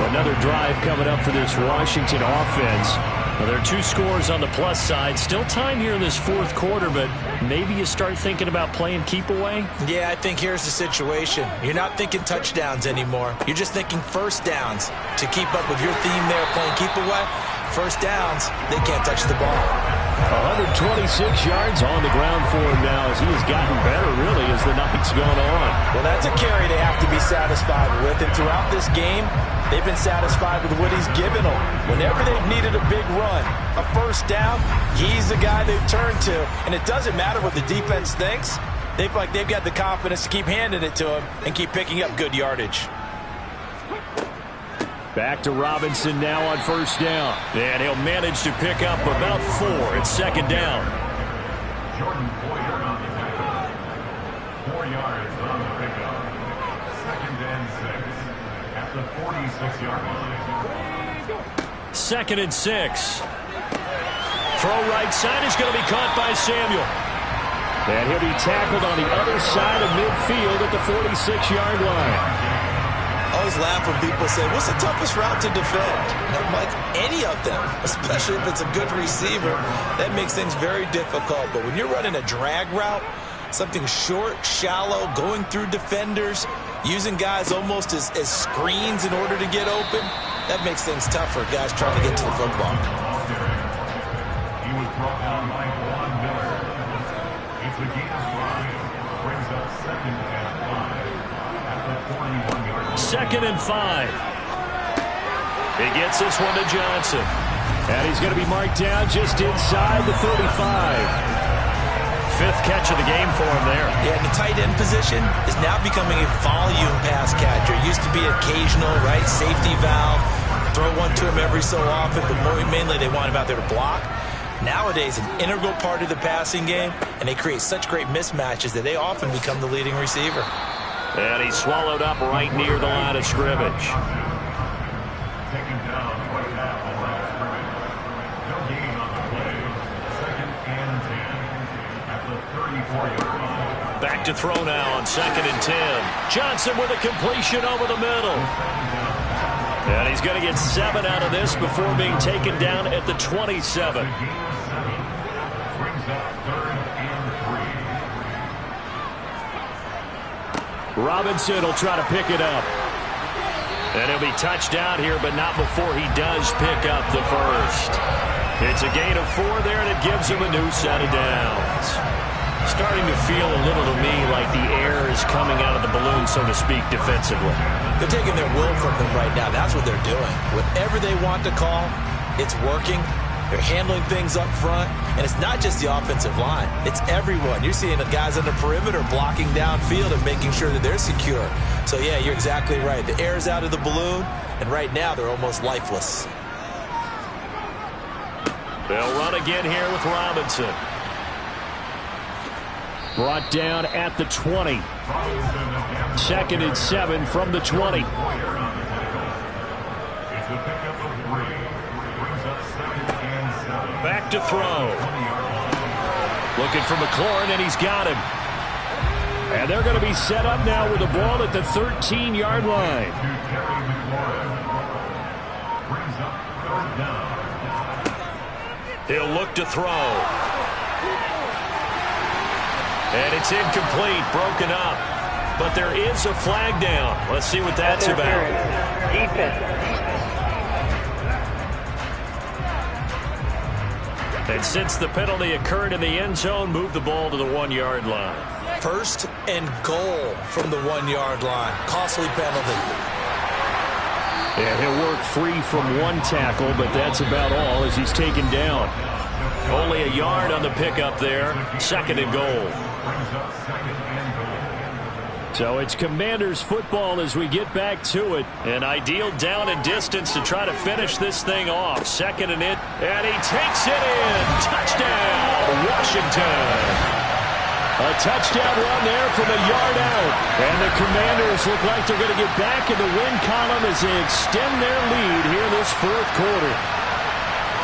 [SPEAKER 4] Another drive coming up for this Washington offense. Well, there are 2 scores on the plus side. Still time here in this 4th quarter, but maybe you start thinking about playing keep away?
[SPEAKER 2] Yeah, I think here's the situation. You're not thinking touchdowns anymore. You're just thinking first downs. To keep up with your theme there, playing keep away, first downs, they can't touch the ball.
[SPEAKER 4] 126 yards on the ground for him now as he has gotten better, really, as the night's gone on.
[SPEAKER 3] Well, that's a carry they have to be satisfied with. And throughout this game, they've been satisfied with what he's given them. Whenever they've needed a big run, a first down, he's the guy they've turned to. And it doesn't matter what the defense thinks. They feel like they've got the confidence to keep handing it to him and keep picking up good yardage.
[SPEAKER 4] Back to Robinson now on 1st down. And he'll manage to pick up about 4. It's 2nd down.
[SPEAKER 6] Jordan Poyer on the pickup. 4 yards on the pickup. 2nd and 6 at the 46-yard line.
[SPEAKER 4] 2nd and 6. Throw right side is going to be caught by Samuel. And he'll be tackled on the other side of midfield at the 46-yard line.
[SPEAKER 2] I always laugh when people say, what's the toughest route to defend? And I'm like, any of them, especially if it's a good receiver. That makes things very difficult. But when you're running a drag route, something short, shallow, going through defenders, using guys almost as screens in order to get open, that makes things tough for guys trying to get to the football.
[SPEAKER 6] He was brought down by Juan Miller. It's a gain of 5. Brings up 2nd and 5 at the 41-yard line.
[SPEAKER 4] 2nd and 5. He gets this one to Johnson. And he's going to be marked down just inside the 35. 5th catch of the game for him there.
[SPEAKER 2] Yeah, and the tight end position is now becoming a volume pass catcher. It used to be occasional, right, safety valve. Throw one to him every so often, but mainly they want him out there to block. Nowadays, an integral part of the passing game, and they create such great mismatches that they often become the leading receiver.
[SPEAKER 4] And he's swallowed up right near the line of scrimmage.
[SPEAKER 6] Taken down right at the line of scrimmage. No gain on the play. 2nd and 10 at the 34-yard line.
[SPEAKER 4] Back to throw now on 2nd and 10. Johnson with a completion over the middle. And he's going to get 7 out of this before being taken down at the 27.
[SPEAKER 6] Brings up 3rd and 3.
[SPEAKER 4] Robinson will try to pick it up. And he'll be touched out here, but not before he does pick up the first. It's a gain of 4 there, and it gives him a new set of downs. Starting to feel a little to me like the air is coming out of the balloon, so to speak, defensively.
[SPEAKER 2] They're taking their will from them right now. That's what they're doing. Whatever they want to call, it's working. They're handling things up front, and it's not just the offensive line. It's everyone. You're seeing the guys on the perimeter blocking downfield and making sure that they're secure. So, yeah, you're exactly right. The air's out of the balloon, and right now they're almost lifeless.
[SPEAKER 4] They'll run again here with Robinson.
[SPEAKER 1] Brought down at the 20. 2nd and 7 from the 20.
[SPEAKER 6] It's a pickup of 3. Brings up 2nd and 7.
[SPEAKER 4] Back to throw. Looking for McLaurin, and he's got him.
[SPEAKER 1] And they're going to be set up now with the ball at the 13-yard line.
[SPEAKER 6] Brings up 3rd down.
[SPEAKER 4] He'll look to throw. And it's incomplete, broken up. But there is a flag down. Let's see what that's about. And since the penalty occurred in the end zone, move the ball to the 1-yard line.
[SPEAKER 2] 1st and goal from the 1-yard line. Costly penalty.
[SPEAKER 1] And he'll work free from 1 tackle, but that's about all as he's taken down.
[SPEAKER 4] Only a yard on the pickup there. 2nd and goal.
[SPEAKER 1] So it's Commanders football as we get back to it.
[SPEAKER 4] An ideal down and distance to try to finish this thing off. 2nd and it. And he takes it in. Touchdown, Washington.
[SPEAKER 1] A touchdown run there from a yard out. And the Commanders look like they're going to get back in the win column as they extend their lead here in this 4th quarter.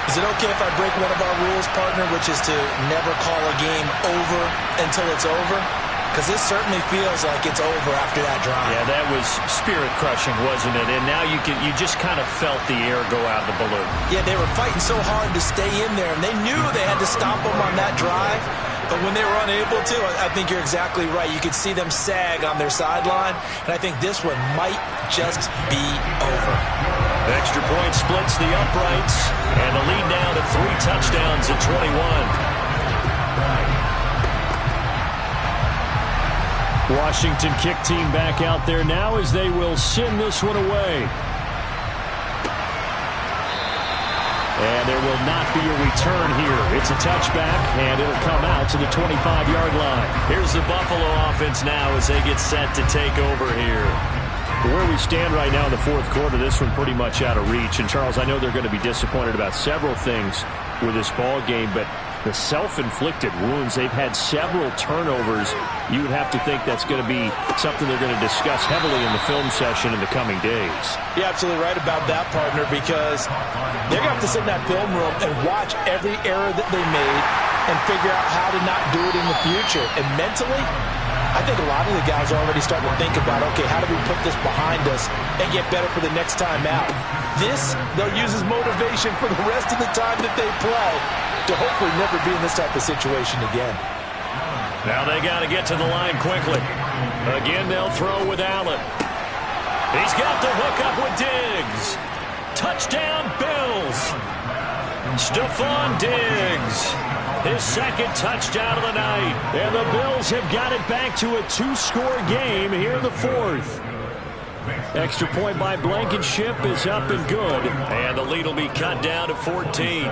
[SPEAKER 2] Is it okay if I break one of our rules, partner, which is to never call a game over until it's over? Because this certainly feels like it's over after that drive.
[SPEAKER 4] Yeah, that was spirit-crushing, wasn't it? And now you just kind of felt the air go out of the balloon.
[SPEAKER 2] Yeah, they were fighting so hard to stay in there, and they knew they had to stop them on that drive. But when they were unable to, I think you're exactly right. You could see them sag on their sideline, and I think this one might just be over.
[SPEAKER 4] Extra point splits the uprights, and the lead now to 3 touchdowns at 21.
[SPEAKER 1] Washington kick team back out there now as they will send this one away. And there will not be a return here. It's a touchback, and it'll come out to the 25-yard line.
[SPEAKER 4] Here's the Buffalo offense now as they get set to take over here.
[SPEAKER 1] Where we stand right now in the 4th quarter, this one pretty much out of reach. And, Charles, I know they're going to be disappointed about several things with this ball game, but the self-inflicted wounds, they've had several turnovers. You would have to think that's going to be something they're going to discuss heavily in the film session in the coming days.
[SPEAKER 3] You're absolutely right about that, partner, because they're going to have to sit in that film room and watch every error that they made and figure out how to not do it in the future. And mentally, I think a lot of the guys are already starting to think about, okay, how do we put this behind us and get better for the next time out? This, they'll use as motivation for the rest of the time that they play to hopefully never be in this type of situation again.
[SPEAKER 4] Now they got to get to the line quickly. Again, they'll throw with Allen. He's got the hook up with Diggs. Touchdown, Bills. Stephon Diggs. His 2nd touchdown of the night.
[SPEAKER 1] And the Bills have got it back to a 2-score game here in the 4th. Extra point by Blankenship is up and good.
[SPEAKER 4] And the lead will be cut down to 14.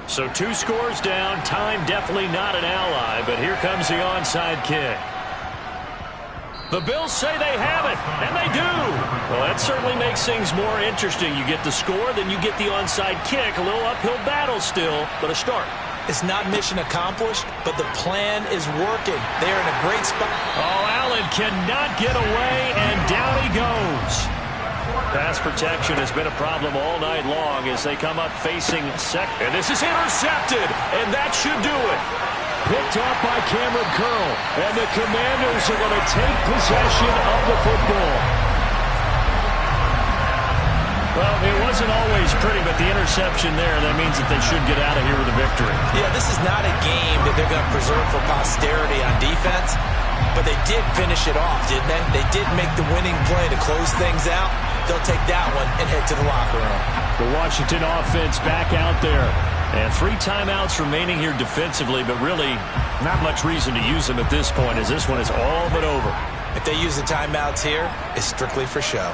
[SPEAKER 4] So 2 scores down. Time definitely not an ally, but here comes the onside kick. The Bills say they have it, and they do. Well, that certainly makes things more interesting. You get the score, then you get the onside kick. A little uphill battle still, but a start.
[SPEAKER 2] It's not mission accomplished, but the plan is working. They're in a great spot.
[SPEAKER 4] Oh, Allen cannot get away, and down he goes. Pass protection has been a problem all night long as they come up facing second. And this is intercepted, and that should do it.
[SPEAKER 1] Picked off by Cameron Curl, and the Commanders are going to take possession of the football.
[SPEAKER 4] Well, it wasn't always pretty, but the interception there, that means that they should get out of here with a victory.
[SPEAKER 2] Yeah, this is not a game that they're going to preserve for posterity on defense, but they did finish it off, didn't they? They did make the winning play to close things out. They'll take that one and head to the locker room.
[SPEAKER 1] The Washington offense back out there.
[SPEAKER 4] And 3 timeouts remaining here defensively, but really not much reason to use them at this point as this one is all but over.
[SPEAKER 2] If they use the timeouts here, it's strictly for show.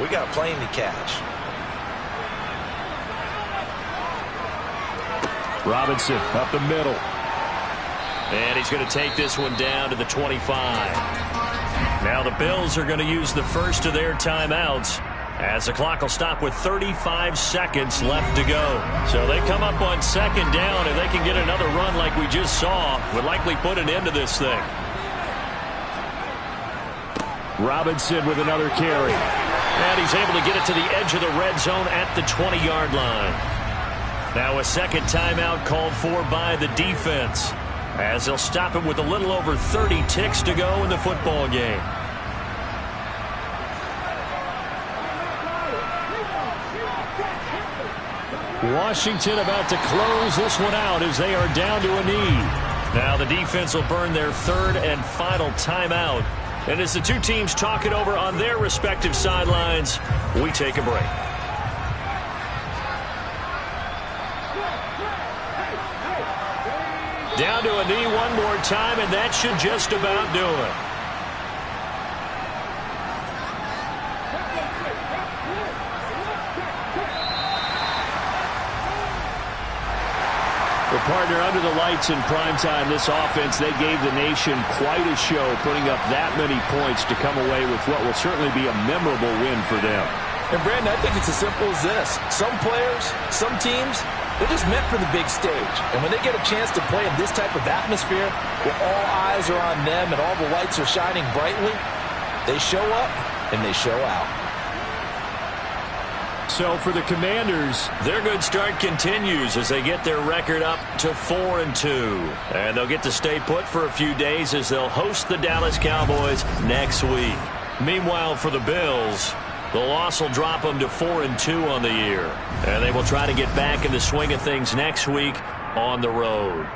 [SPEAKER 2] We got a plane to catch.
[SPEAKER 1] Robinson up the middle.
[SPEAKER 4] And he's going to take this one down to the 25. Now the Bills are going to use the first of their timeouts, as the clock will stop with 35 seconds left to go. So they come up on second down, and they can get another run like we just saw. Would likely put an end to this thing.
[SPEAKER 1] Robinson with another carry.
[SPEAKER 4] And he's able to get it to the edge of the red zone at the 20-yard line. Now a second timeout called for by the defense, as they'll stop him with a little over 30 ticks to go in the football game.
[SPEAKER 1] Washington about to close this one out as they are down to a knee.
[SPEAKER 4] Now the defense will burn their third and final timeout. And as the two teams talk it over on their respective sidelines, we take a break. Down to a knee one more time, and that should just about do it.
[SPEAKER 1] The partner under the lights in primetime, this offense, they gave the nation quite a show, putting up that many points to come away with what will certainly be a memorable win for them.
[SPEAKER 3] And Brandon, I think it's as simple as this. Some players, some teams, they're just meant for the big stage. And when they get a chance to play in this type of atmosphere, where all eyes are on them and all the lights are shining brightly, they show up and they show out.
[SPEAKER 1] So for the Commanders,
[SPEAKER 4] their good start continues as they get their record up to 4-2. And they'll get to stay put for a few days as they'll host the Dallas Cowboys next week. Meanwhile, for the Bills, the loss will drop them to 4-2 on the year. And they will try to get back in the swing of things next week on the road.